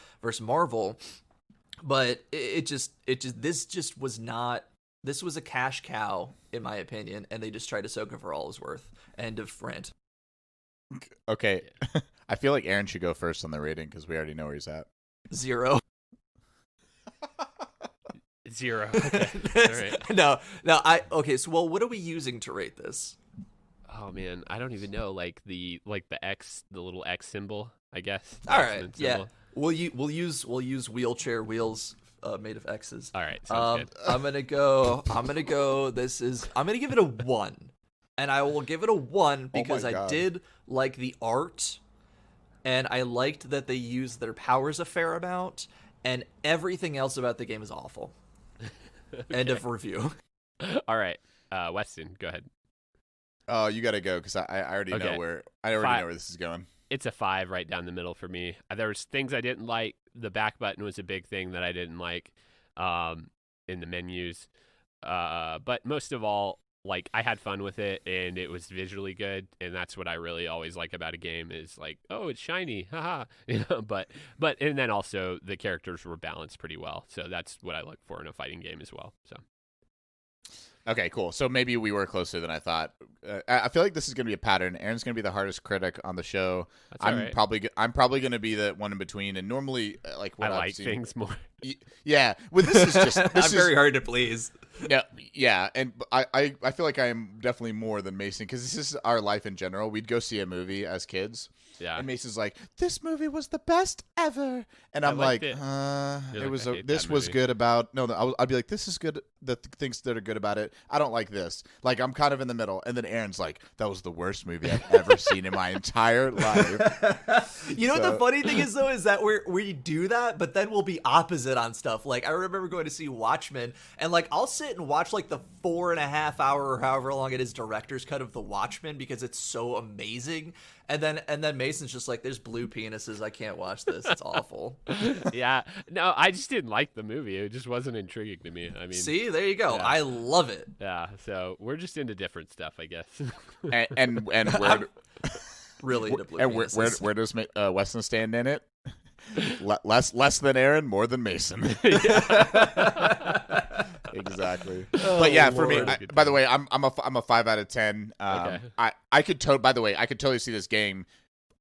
Marvel, but this was a cash cow, in my opinion, and they just tried to soak it for all it was worth. End of rant. Okay. I feel like Aaron should go first on the rating because we already know where he's at. 0. 0. Okay. All right. No. Okay. So, what are we using to rate this? Oh man, I don't even know. Like the X, the little X symbol, I guess. All right. Yeah. We'll use wheelchair wheels made of X's. All right. Sounds good. I'm gonna go. I'm gonna give it a 1. And I will give it a 1 because I did like the art, and I liked that they used their powers a fair amount, and everything else about the game is awful. Okay. End of review. All right, Weston, go ahead. Oh, you got to go because I already know where know where this is going. It's a 5 right down the middle for me. There was things I didn't like. The back button was a big thing that I didn't like in the menus, but most of all, like, I had fun with it, and it was visually good, and that's what I really always like about a game is, like, oh, it's shiny, haha, but and then also the characters were balanced pretty well, so that's what I look for in a fighting game as well. So, okay, cool. So maybe we were closer than I thought. I feel like this is going to be a pattern. Aaron's going to be the hardest critic on the show. That's all right. I'm probably going to be the one in between, and normally, like, what I I've like seen, things more. Yeah, well, this is just. I'm very hard to please. Yeah, and I feel like I am definitely more than Mason because this is our life in general. We'd go see a movie as kids, and Mason's like, "This movie was the best ever," and I'm like, "It was. This was good about no." I'd be like, "This is good. the things that are good about it. I don't like this. Like, I'm kind of in the middle. And then Aaron's like, that was the worst movie I've ever seen in my entire life. You know what the funny thing is, though, is that we do that, but then we'll be opposite on stuff. Like, I remember going to see Watchmen, and like I'll sit and watch like the 4.5 hour or however long it is director's cut of The Watchmen because it's so amazing. And then Mason's just like, there's blue penises. I can't watch this. It's awful. Yeah. No, I just didn't like the movie. It just wasn't intriguing to me. I mean, see, there you go. Yeah. I love it. Yeah. So we're just into different stuff, I guess. and where really into blue and penises. where does Weston stand in it? Less than Aaron, more than Mason. Exactly. But yeah, for me, by the way, I'm a 5 out of 10. Okay. I could totally see this game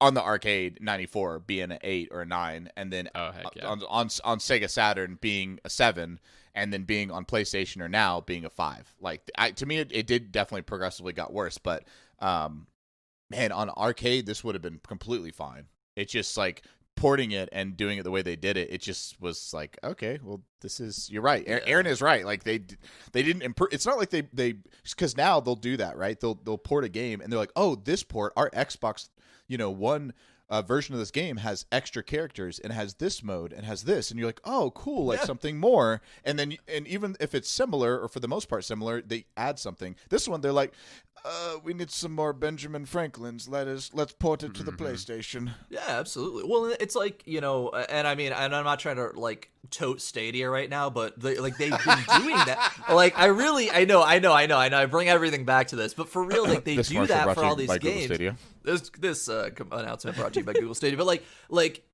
on the arcade 94 being an 8 or a 9, and then heck yeah. on Sega Saturn being a 7, and then being on PlayStation or now being a 5. Like, to me, it did definitely progressively got worse, but man, on arcade this would have been completely fine. It's just like porting it and doing it the way they did it, it just was like, okay, well, this is, you're right. Yeah. Aaron is right. Like, they didn't improve. It's not like they because now they'll do that, right? They'll port a game and they're like, oh, this port, our Xbox, one version of this game has extra characters and has this mode and has this, and you're like, oh, cool, like something more. And then even if it's similar, or for the most part similar, they add something. This one, they're like, we need some more Benjamin Franklins. Let's port it to the PlayStation. Yeah, absolutely. Well, it's like, and I mean, and I'm not trying to like tote Stadia right now, but they've been doing that. Like, I know. I bring everything back to this, but for real, like they do that for all these games. This announcement brought to you by Google Stadia, but like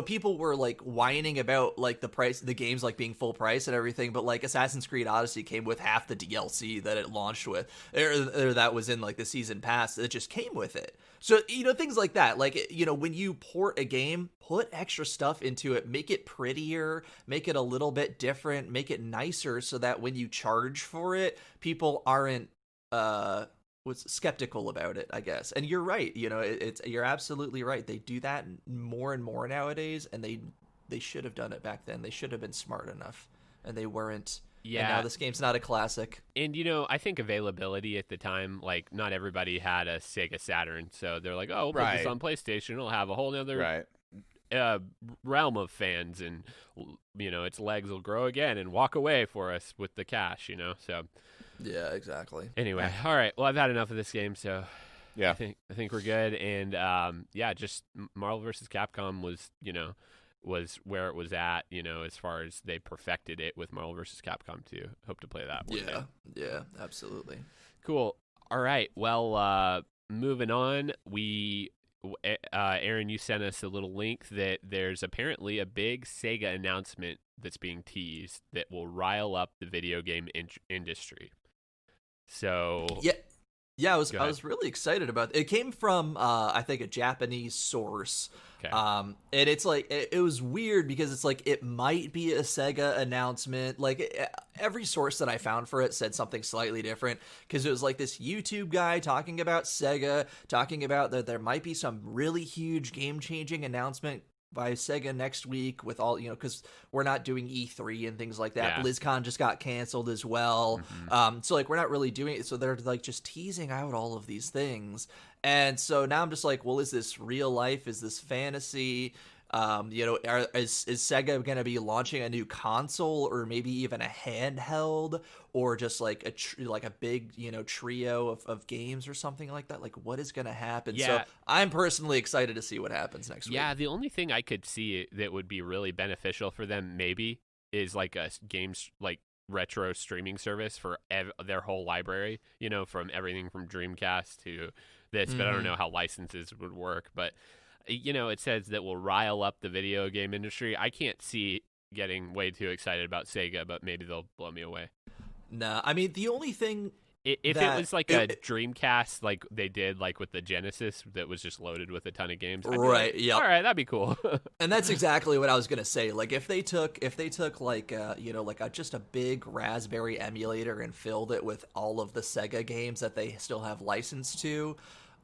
people were like whining about like the games like being full price and everything, but like Assassin's Creed Odyssey came with half the DLC that it launched with, or that was in like the season pass that just came with it. So things like that, like when you port a game, put extra stuff into it, make it prettier, make it a little bit different, make it nicer, so that when you charge for it, people aren't was skeptical about it, I guess. And you're right, you're absolutely right. They do that more and more nowadays, and they should have done it back then. They should have been smart enough, and they weren't. Yeah. And now this game's not a classic. And I think availability at the time, like not everybody had a Sega Saturn, so they're like, oh, we'll put this on PlayStation. It'll have a whole other realm of fans, and its legs will grow again and walk away for us with the cash. So. Yeah, exactly. Anyway, all right. Well, I've had enough of this game, so yeah, I think we're good. And just Marvel vs. Capcom was where it was at, as far as they perfected it with Marvel vs. Capcom 2. Hope to play that one day. Yeah, absolutely. Cool. All right. Well, moving on, Aaron, you sent us a little link that there's apparently a big Sega announcement that's being teased that will rile up the video game industry. So yeah, I was really excited about it. It came from I think a Japanese source. Okay. And it's like it was weird because it's like it might be a Sega announcement. Like every source that I found for it said something slightly different, because it was like this YouTube guy talking about Sega, talking about that there might be some really huge game-changing announcement by Sega next week with all, because we're not doing E3 and things like that. Yeah. BlizzCon just got canceled as well. Mm-hmm. So like we're not really doing it. So they're like just teasing out all of these things. And so now I'm just like, well, is this real life? Is this fantasy? Is Sega going to be launching a new console, or maybe even a handheld, or just like a big trio of games or something like that? Like, what is going to happen? Yeah. So I'm personally excited to see what happens next week. Yeah, the only thing I could see that would be really beneficial for them maybe is like a games like retro streaming service for their whole library. From everything from Dreamcast to this, but I don't know how licenses would work, but. It says that will rile up the video game industry. I can't see getting way too excited about Sega, but maybe they'll blow me away. Nah, I mean, the only thing... If it was like a Dreamcast, like they did like with the Genesis, that was just loaded with a ton of games. Right, yeah. All right, that'd be cool. And that's exactly what I was going to say. Like if they took like, just a big Raspberry emulator and filled it with all of the Sega games that they still have license to...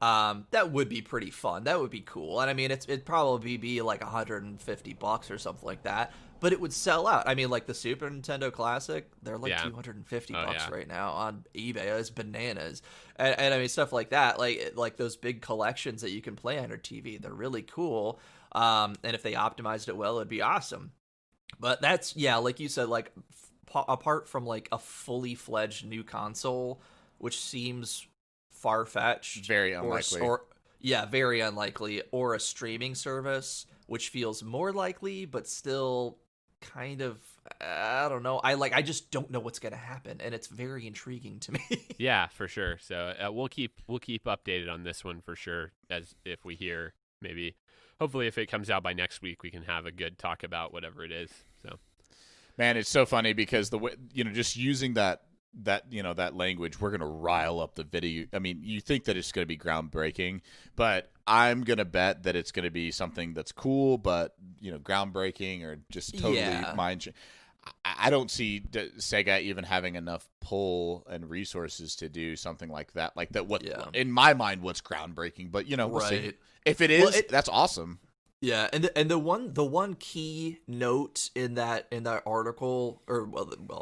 that would be pretty fun. That would be cool. And I mean, it'd probably be like $150 or something like that, but it would sell out. I mean, like the Super Nintendo Classic, they're like $250 right now on eBay. It's bananas. And I mean, stuff like that, like those big collections that you can play on your TV, they're really cool. And if they optimized it well, it'd be awesome. But that's, like you said, like apart from like a fully fledged new console, which seems far-fetched, very unlikely, very unlikely, or a streaming service, which feels more likely, but still kind of, I don't know. I just don't know what's going to happen, and it's very intriguing to me. Yeah, for sure. So we'll keep updated on this one for sure, as if we hear, maybe hopefully if it comes out by next week, we can have a good talk about whatever it is. So, man, it's so funny because the way, just using that language, we're going to rile up the video. I mean, you think that it's going to be groundbreaking, but I'm going to bet that it's going to be something that's cool, but, groundbreaking or just totally mind-changing. I don't see Sega even having enough pull and resources to do something like that. Like that, in my mind, what's groundbreaking, but, we'll see. If it is, that's awesome. Yeah, and the one key note in that article, or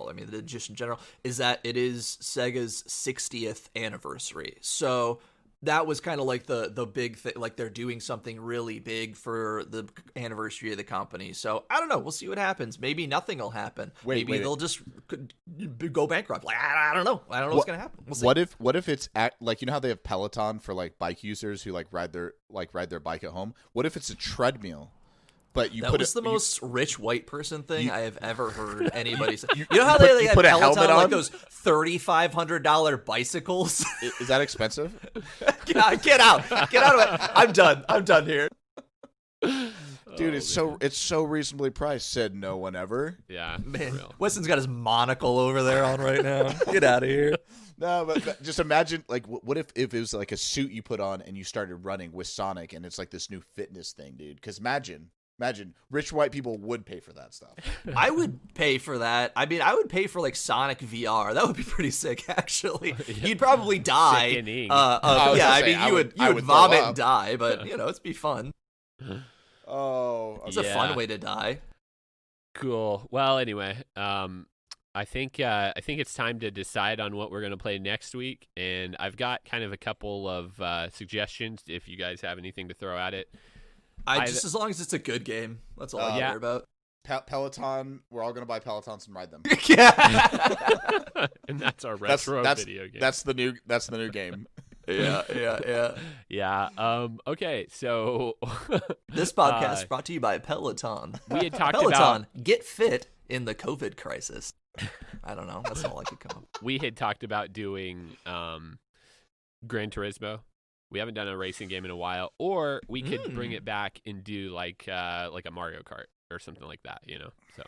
I mean just in general, is that it is Sega's 60th anniversary. So that was kind of like the big thing, like they're doing something really big for the anniversary of the company. So I don't know, we'll see what happens. Maybe nothing will happen. Maybe they'll just go bankrupt. Like I don't know what's gonna happen. We'll see. What if it's like, how they have Peloton for like bike users who ride their bike at home? What if it's a treadmill? But that was the most rich white person thing I have ever heard anybody say. You know how they have put a Peloton, helmet on? like those $3,500 bicycles? Is that expensive? Get out of it. I'm done here. Dude, it's so reasonably priced. Said no one ever. Yeah, man. Weston's got his monocle over there on right now. Get out of here. No, but just imagine, like, what if it was like a suit you put on and you started running with Sonic, and it's like this new fitness thing, dude? Because imagine, rich white people would pay for that stuff. I would pay for that. I mean, I would pay for like Sonic VR. That would be pretty sick, actually. You'd probably die. You would vomit and die, but it'd be fun. Oh, it's a fun way to die. Cool. Well, anyway, I think it's time to decide on what we're going to play next week, and I've got kind of a couple of suggestions if you guys have anything to throw at it. Just as long as it's a good game, that's all I care about. Peloton, we're all going to buy Pelotons and ride them. Yeah. And that's our retro video game. That's the new game. Yeah. Okay, so this podcast brought to you by Peloton. We had talked Peloton, get fit in the COVID crisis. I don't know. That's all I could come up. We had talked about doing Gran Turismo. We haven't done a racing game in a while, or we could bring it back and do like a Mario Kart or something like that, So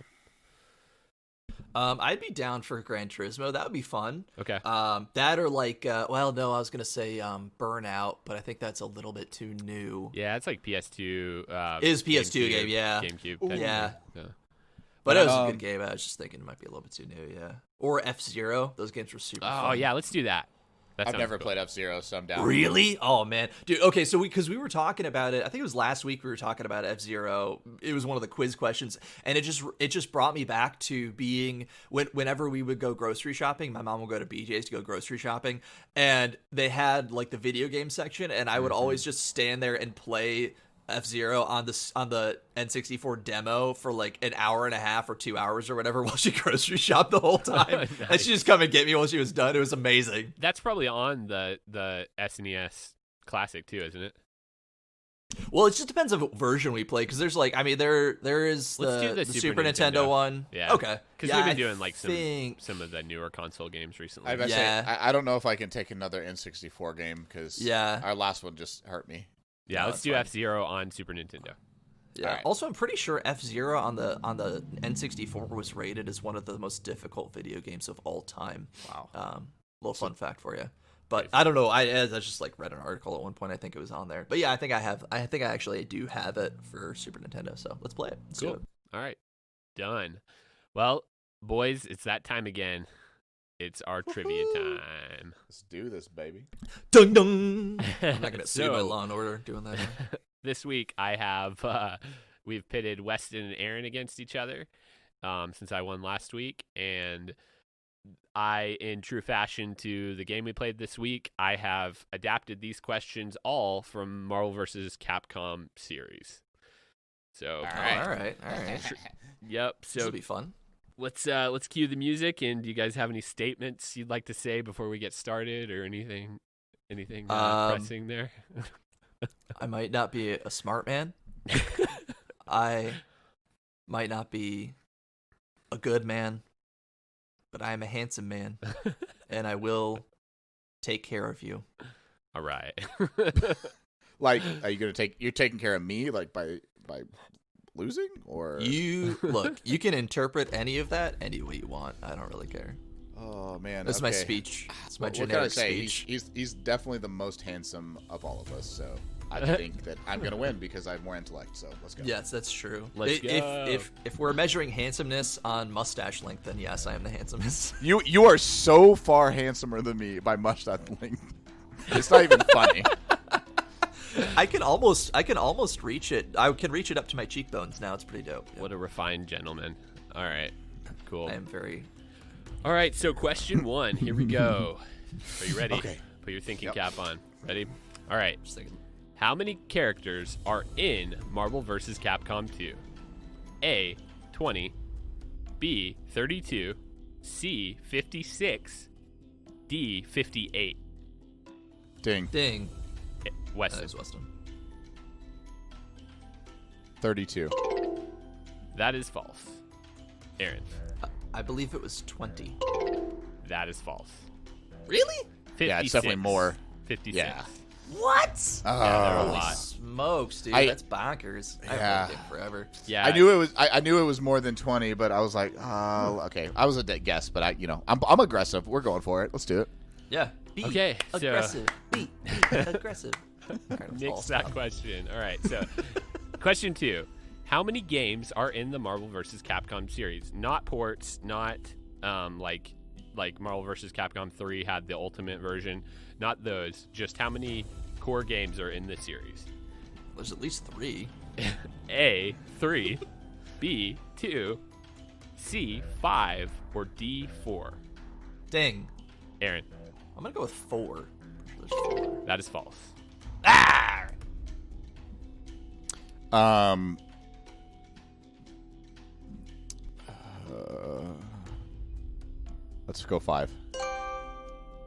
I'd be down for Gran Turismo. That would be fun. Okay. That or like, I was gonna say Burnout, but I think that's a little bit too new. Yeah, it's like PS2. It is PS2 game, yeah. GameCube. Yeah. But it was a good game. I was just thinking it might be a little bit too new, yeah. Or F-Zero. Those games were super fun. Oh yeah, let's do that. I've never played F-Zero, so I'm down. Really? Oh, man. Dude, okay, so because we were talking about it, I think it was last week we were talking about F-Zero. It was one of the quiz questions, and it just brought me back to being, whenever we would go grocery shopping, my mom would go to BJ's to go grocery shopping, and they had, like, the video game section, and I would always just stand there and play F-Zero on the N64 demo for like an hour and a half or 2 hours or whatever while she grocery shopped the whole time. Nice. And she just come and get me while she was done. It was amazing. That's probably on the SNES Classic too, isn't it? Well, it just depends on what version we play, because there's like, I mean, there is the Super Nintendo one. Yeah. Okay. Because we've been doing like some of the newer console games recently. I don't know if I can take another N64 game, because our last one just hurt me. Yeah, let's do F-Zero on Super Nintendo. Yeah. Right. Also, I'm pretty sure F-Zero on the N64 was rated as one of the most difficult video games of all time. Wow. Little fun fact for you. But I don't know. I just like read an article at one point. I think it was on there. But yeah, I think I actually do have it for Super Nintendo. So let's play it. Let's do it. All right. Done. Well, boys, it's that time again. It's our trivia time. Let's do this, baby. Dun dun. I'm not gonna see So- my Law and Order doing that. This week I have we've pitted Weston and Aaron against each other since I won last week, and I, in true fashion to the game we played this week, I have adapted these questions all from Marvel vs. Capcom series. So All right. yep. This So will be fun. let's cue the music. And do you guys have any statements you'd like to say before we get started, or anything pressing there? I might not be a smart man. I might not be a good man, but I am a handsome man, and I will take care of you. All right. Like, are you gonna you're taking care of me, like by losing, or You look. You can interpret any of that any way you want. I don't really care. Oh man, That's my okay. speech. It's my What can I generic say? speech. He's definitely the most handsome of all of us. So I think that I'm gonna win because I have more intellect. So let's go. Yes, that's true. Let's go. If we're measuring handsomeness on mustache length, then yes, I am the handsomest. You are so far handsomer than me by mustache length. It's not even funny. I can almost reach it. I can reach it up to my cheekbones now. It's pretty dope. What a refined gentleman. All right. Cool. I am very. All right, so question 1. Here we go. Are you ready? Okay. Put your thinking Yep. cap on. Ready? All right. Just thinking. How many characters are in Marvel vs. Capcom 2? A, 20. B, 32. C, 56. D, 58. Ding. Ding. Weston. That is Weston. 32. That is false. Aaron. I believe it was 20. That is false. Really? 56. Yeah, it's definitely more. 56. Yeah. What? Yeah, there are a Oh. Holy lot. smokes, dude! I- That's bonkers. I Yeah. haven't played the game forever. Yeah. I knew it was. I knew it was more than 20, but I was like, oh, okay. I was a guess, but I'm aggressive. We're going for it. Let's do it. Yeah. Be Okay, so- aggressive. Be aggressive. Kind of Nix false that now. question. All right, so question 2. How many games are in the Marvel vs. Capcom series? Not ports, not like Marvel vs. Capcom 3 had the ultimate version. Not those. Just how many core games are in the series? There's at least 3. A, 3. B, 2. C, 5. Or D, 4. Dang. Aaron, I'm gonna go with 4. Pretty sure there's 4. that is false. Ah! Let's go 5.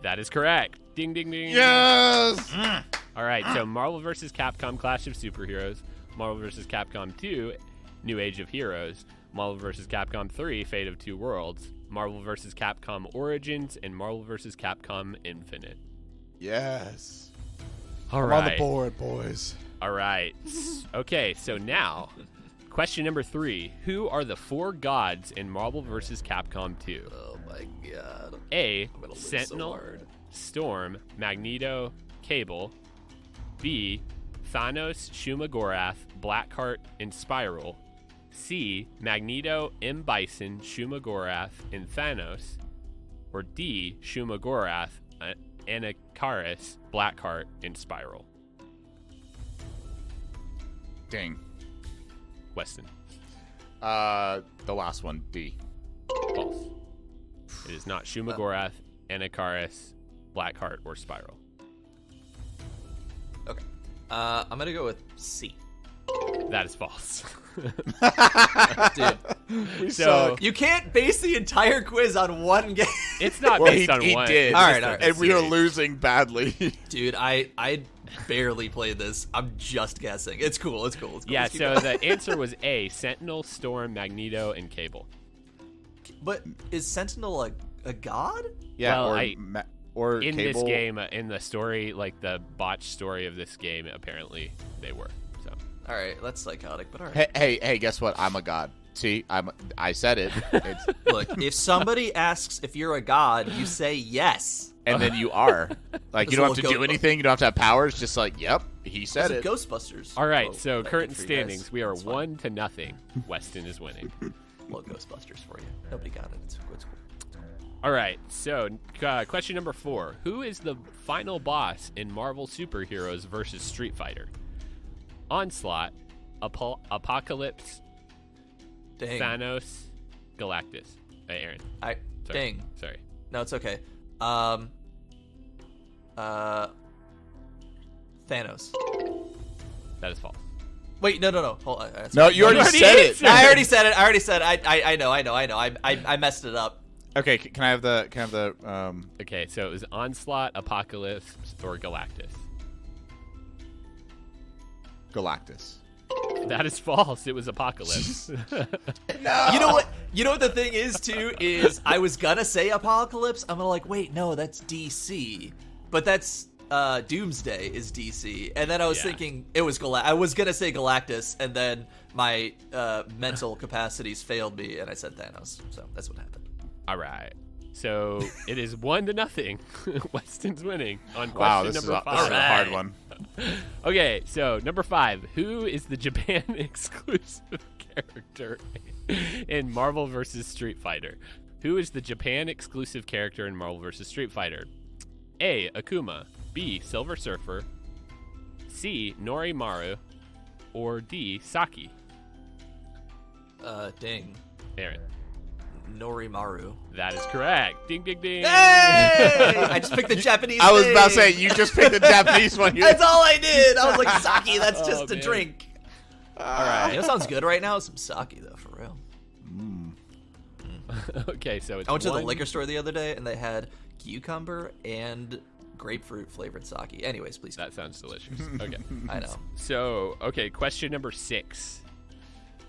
That is correct. Ding, ding, ding. Yes. All right, so Marvel vs. Capcom Clash of Superheroes, Marvel vs. Capcom 2, New Age of Heroes, Marvel vs. Capcom 3, Fate of Two Worlds, Marvel vs. Capcom Origins, and Marvel vs. Capcom Infinite. Yes. All I'm right. on the board, boys. All right. Okay, so now, question number 3. Who are the 4 gods in Marvel vs. Capcom 2? Oh my god. A, I'm gonna lose so Sentinel, hard. Storm, Magneto, Cable. B, Thanos, Shumagorath, Blackheart, and Spiral. C, Magneto, M. Bison, Shumagorath, and Thanos. Or D, Shumagorath, Anakaris, Blackheart, and Spiral. Ding. Weston. The last one, D. False. It is not Shumagorath, Anakaris, Blackheart, or Spiral. Okay. I'm gonna go with C. That is false. Dude, We So- suck. you can't base the entire quiz on one game. It's not Well, based on he one. did. It's All right, just all a right. And we are series. losing badly. Dude, I barely played this. I'm just guessing. It's cool. It's cool. It's cool. Yeah, Let's keep so going. the answer was A, Sentinel, Storm, Magneto, and Cable. But is Sentinel a god? Yeah, Well, or In Cable. this game, in the story, like the botched story of this game, apparently they were. So All right, that's psychotic, but all right. Hey, guess what? I'm a god. See, I said it. It's, Look, if somebody asks if you're a god, you say yes. and then you are. Like, you There's a don't have to little do anything. You don't have to have powers. Just like, yep, he said There's it. a Ghostbusters. all right, quote so that I current did for you guys. standings, we are It's fine. 1-0. Weston is winning. Well, Ghostbusters for you. Nobody got it. It's cool. All right, so question number 4. Who is the final boss in Marvel Superheroes versus Street Fighter? Onslaught, Apocalypse, Dang. Thanos, Galactus. Hey, Aaron. Sorry. Dang. Sorry. No, it's okay. Thanos. That is false. Wait, no. Hold on. No, you already said it. I already said it. I know. I messed it up. Okay, can I have the Okay, so it was Onslaught, Apocalypse, or Galactus. Galactus. That is false. It was Apocalypse. No. You know what the thing is too is I was gonna say Apocalypse. I'm like, wait, no, that's DC, but that's Doomsday is DC, and then I was thinking it was I was gonna say Galactus, and then my mental capacities failed me, and I said Thanos. So that's what happened. All right. So it is 1-0. Weston's winning on question Wow, this is number 5. a hard one. Okay, so number 5. Who is the Japan exclusive character in Marvel vs. Street Fighter? Who is the Japan exclusive character in Marvel vs. Street Fighter? A. Akuma. B. Silver Surfer. C. Norimaru. Or D. Saki. Dang. Aaron. Norimaru. That is correct. Ding, ding, ding. Hey! I just picked the Japanese I was name. about to say, you just picked the Japanese one. That's all I did. I was like, sake, that's just a man. drink. All right. You know what sounds good right now? Some sake, though, for real. Okay, so it's I went to the liquor store the other day, and they had cucumber and grapefruit flavored sake. Anyways, please. That sounds delicious. Okay. I know. So, okay, question number 6.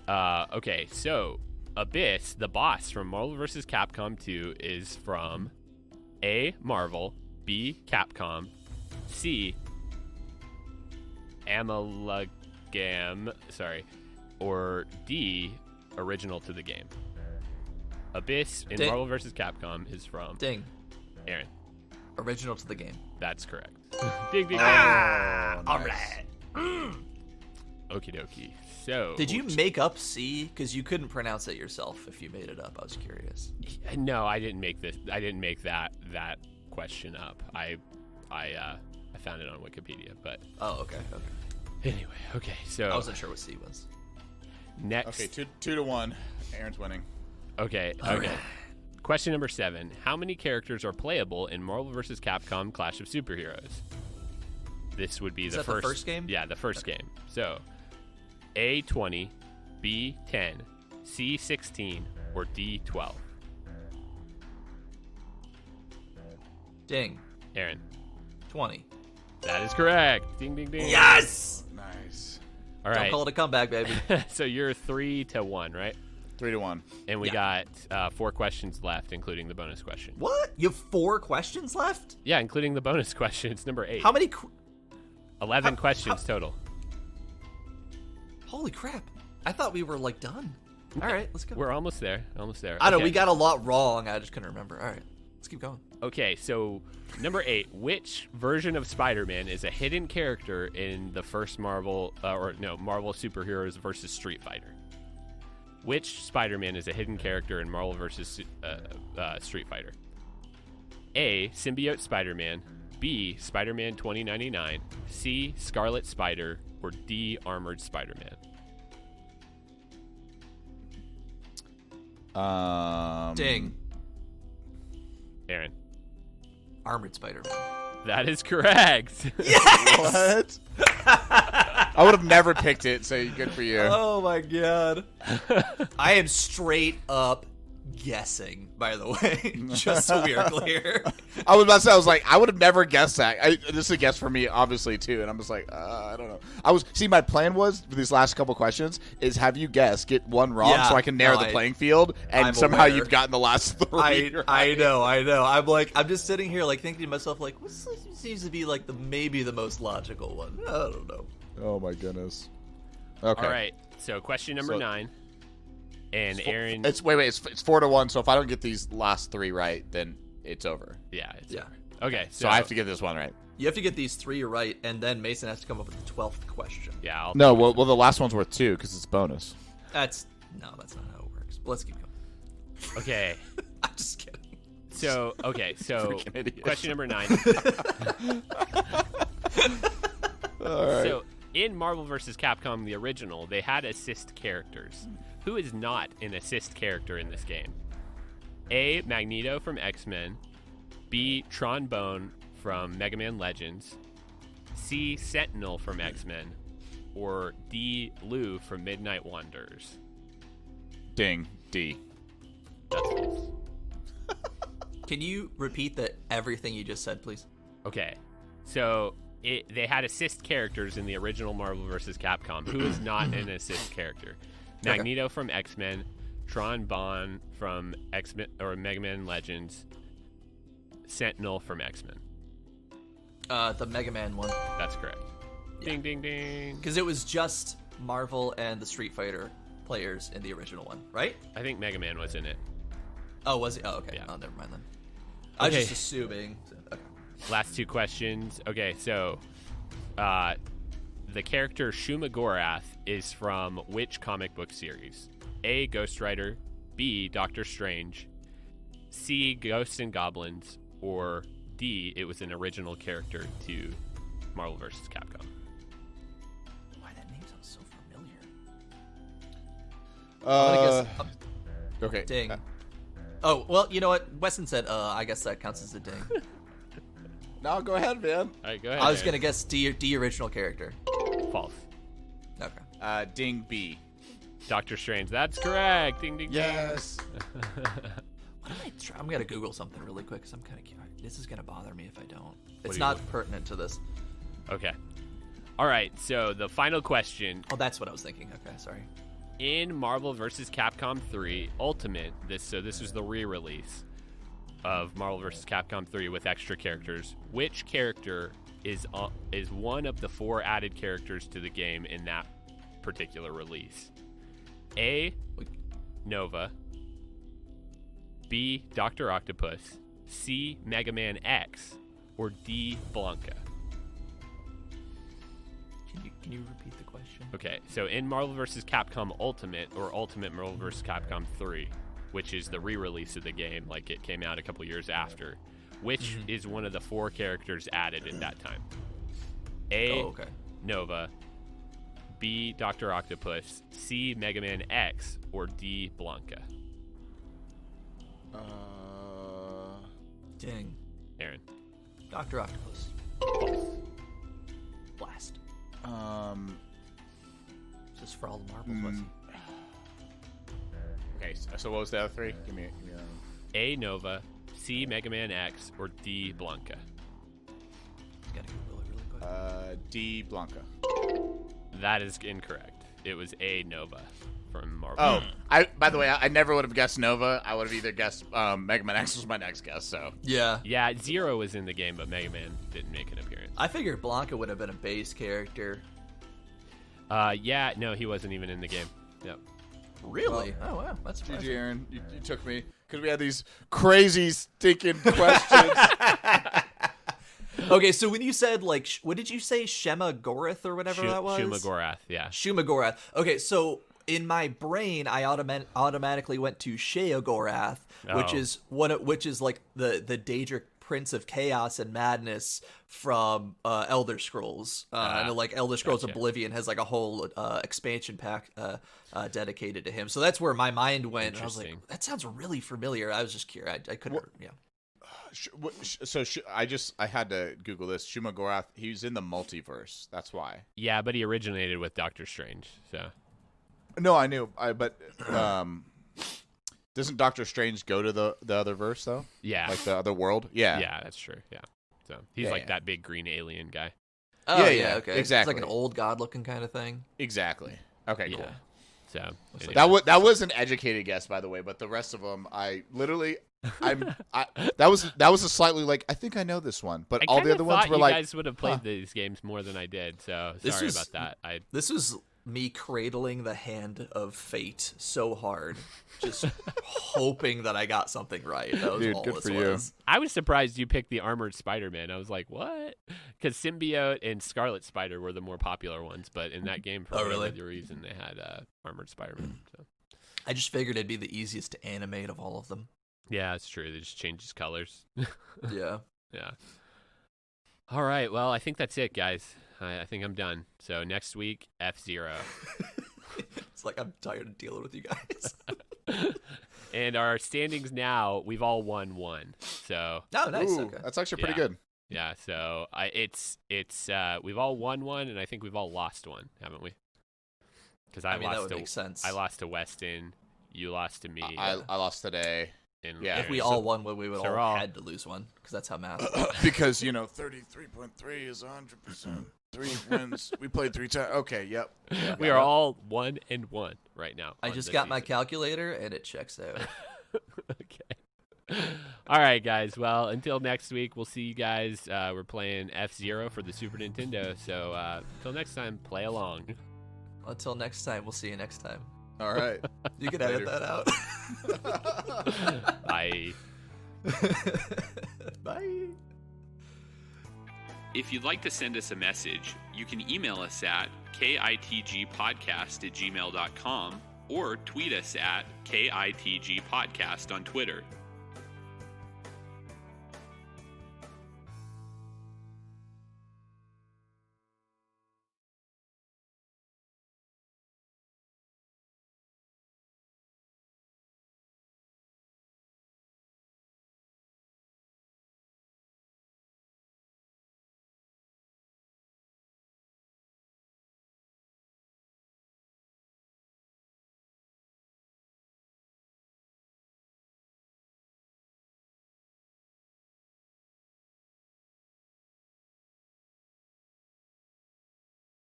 Okay, so Abyss, the boss from Marvel vs. Capcom 2, is from A. Marvel, B. Capcom, C. Amalgam, or D. Original to the game. Abyss in Ding. Marvel vs. Capcom is from Ding. Aaron. Original to the game. That's correct. Ding, ding, ding. Nice. All right. Okie dokie. So Did you make up C? Because you couldn't pronounce it yourself if you made it up. I was curious. No, I didn't make this. I didn't make that question up. I found it on Wikipedia, but Oh, okay. anyway, okay. So I wasn't sure what C was. next. Okay, 2-1. Aaron's winning. Okay. Question number 7. How many characters are playable in Marvel vs. Capcom Clash of Superheroes? This would be Is the that first. the first game? Yeah, the first game. So, A 20, B 10, C 16, or D 12. Ding. Aaron. 20. That is correct. Ding, ding, ding. Yes! Nice. All Don't right. call it a comeback, baby. So you're 3-1, right? 3-1. And we got 4 questions left, including the bonus question. What? You have 4 questions left? Yeah, including the bonus question. It's number 8. How many? 11 questions total. Holy crap. I thought we were, like, done. All right, let's go. We're almost there. I know, Okay. we got a lot wrong. I just couldn't remember. All right, let's keep going. Okay, so number 8. Which version of Spider-Man is a hidden character in the first Marvel Superheroes versus Street Fighter? Which Spider-Man is a hidden character in Marvel versus Street Fighter? A. Symbiote Spider-Man. B. Spider-Man 2099. C. Scarlet Spider. Or D. Armored Spider-Man. Ding. Aaron. Armored Spider-Man. That is correct. What? I would have never picked it, so good for you. Oh my god. I am straight up guessing, by the way, just so we are clear. I was about to say, I would have never guessed that. This is a guess for me, obviously, too. And I'm just like, I don't know. My plan was, for these last couple questions, is have you guess, get one wrong, Yeah, so I can narrow the playing field, and I'm somehow aware. you've gotten the last 3 right. I know. I'm just sitting here, like, thinking to myself, like, what seems to be, like, maybe the most logical one? I don't know. Oh, my goodness. Okay. All right, so question number 9. And Aaron... It's 4-1, so if I don't get these last 3 right, then it's over. Yeah, it's Yeah. over. Okay, So I have to get this one right. You have to get these 3 right, and then Mason has to come up with the 12th question. Yeah, No, well, the last one's worth 2, because it's bonus. That's not how it works. But let's keep going. Okay, I'm just kidding. So Freaking idiot. question number 9. All right. So in Marvel vs. Capcom, the original, they had assist characters. Who is not an assist character in this game? A. Magneto from X-Men. B. Trombone from Mega Man Legends. C. Sentinel from X-Men. Or D. Lou from Midnight Wanderers. Ding. D. That's false. Can you repeat everything you just said, please? Okay, so they had assist characters in the original Marvel vs. Capcom. Who is not an assist character? Magneto from X-Men, Tron Bonne from X-Men or Mega Man Legends, Sentinel from X-Men. The Mega Man one. That's correct. Yeah. Ding, ding, ding. Because it was just Marvel and the Street Fighter players in the original one, right? I think Mega Man was in it. Oh, was he? Oh, okay. Yeah. Oh, never mind then. I was Okay. just assuming. Okay. Last 2 questions. Okay, so the character Shuma Gorath is from which comic book series? A. Ghost Rider, B. Doctor Strange, C. Ghosts and Goblins, or D. It was an original character to Marvel vs. Capcom. Why that name sounds so familiar? Uh, I'm gonna guess. okay. Ding. Oh, well, you know what? Weston said, I guess that counts as a ding. No, go ahead, man. All right, go ahead. I was Aaron. going to guess D original character. False. Okay. Ding. B. Doctor Strange. That's correct. Ding, ding, Yes. ding. What am I I'm going to Google something really quick because I'm kind of curious. This is going to bother me if I don't. are It's you not looking- pertinent to this. Okay. All right, so the final question. Oh, that's what I was thinking. Okay, sorry. In Marvel vs. Capcom 3 Ultimate, this was the re-release of Marvel vs. Capcom 3 with extra characters. Which character is one of the 4 added characters to the game in that particular release? A. Nova, B. Dr. Octopus, C. Mega Man X, or D. Blanca? Can you repeat the question? Okay, so in Marvel vs. Capcom Ultimate, or Ultimate Marvel vs. Capcom 3, which is the re-release of the game, like it came out a couple years after, which is one of the 4 characters added at that time? A. Oh, okay. Nova, B. Dr. Octopus, C. Mega Man X, or D. Blanca? Ding. Aaron. Dr. Octopus. Blast. Is this for all the marbles? Weston? Okay, so what was the other 3? Give me A. Nova, C. Mega Man X, or D. Blanca? Gotta Google it really quick. D. Blanca. That is incorrect. It was A. Nova from Marvel. Oh, by the way, I never would have guessed Nova. I would have either guessed Mega Man X was my next guess. So Yeah. Yeah, Zero was in the game, but Mega Man didn't make an appearance. I figured Blanca would have been a base character. Yeah, no, he wasn't even in the game. Yep. Really? Oh, wow. That's GG, surprising. Aaron, you took me because we had these crazy stinking questions. Okay, so when you said, like, what did you say? Shema Gorath or whatever that was? Shuma Gorath, yeah. Shuma Gorath. Okay, so in my brain, I automatically went to Shea Gorath, which Oh. is which is like the Daedric Prince of Chaos and Madness from Elder Scrolls. I know, like, Elder Scrolls gotcha. Oblivion has like a whole expansion pack dedicated to him. So that's where my mind went. And I was like, Interesting. that sounds really familiar. I was just curious. I couldn't. Yeah. I had to Google this. Shuma Gorath, he's in the multiverse. That's why. Yeah, but he originated with Doctor Strange, so. No, I knew. But doesn't Doctor Strange go to the other verse though? Yeah. Like the other world? Yeah. Yeah, that's true, yeah. So, he's Yeah, like yeah. that big green alien guy. Oh Yeah, yeah. yeah, Okay. exactly. It's like an old god looking kind of thing. Exactly. Okay, Yeah. cool. So, anyway. That was an educated guess, by the way. But the rest of them, I literally, that was a slightly like I think I know this one, but I all the kinda other ones thought were you like, guys would have played these games more than I did, so This sorry was- about that. This was me cradling the hand of fate so hard, just hoping that I got something right. That was Dude, all good this for you. was. I was surprised you picked the Armored Spider-Man. I was like, what? Because Symbiote and Scarlet Spider were the more popular ones, but in that game, for Oh, whatever really? the reason, they had Armored Spider-Man. So. I just figured it'd be the easiest to animate of all of them. Yeah, it's true. They just changes colors. Yeah. Yeah. All right. Well, I think that's it, guys. I think I'm done. So next week, F-Zero. It's like I'm tired of dealing with you guys. And our standings now, we've all won one. So Oh, nice. Ooh, Okay. that's actually pretty Yeah. good. yeah, so it's we've all won one, and I think we've all lost one, haven't we? Because I mean, that would make sense. I lost to Weston. You lost to me. I lost today. And Yeah. If we all won one, we would so all had to lose one because that's how math. Because 33.3 is 100%. 3 wins. We played 3 times. Okay, yep. we are all 1-1 right now. I on just the got my season. calculator and it checks out. Okay. All right, guys. Well, until next week, we'll see you guys. We're playing F-Zero for the Super Nintendo. So until next time, play along. Until next time, we'll see you next time. All right. You can edit that out. Bye. Bye. If you'd like to send us a message, you can email us at kitgpodcast@gmail.com or tweet us at kitgpodcast on Twitter.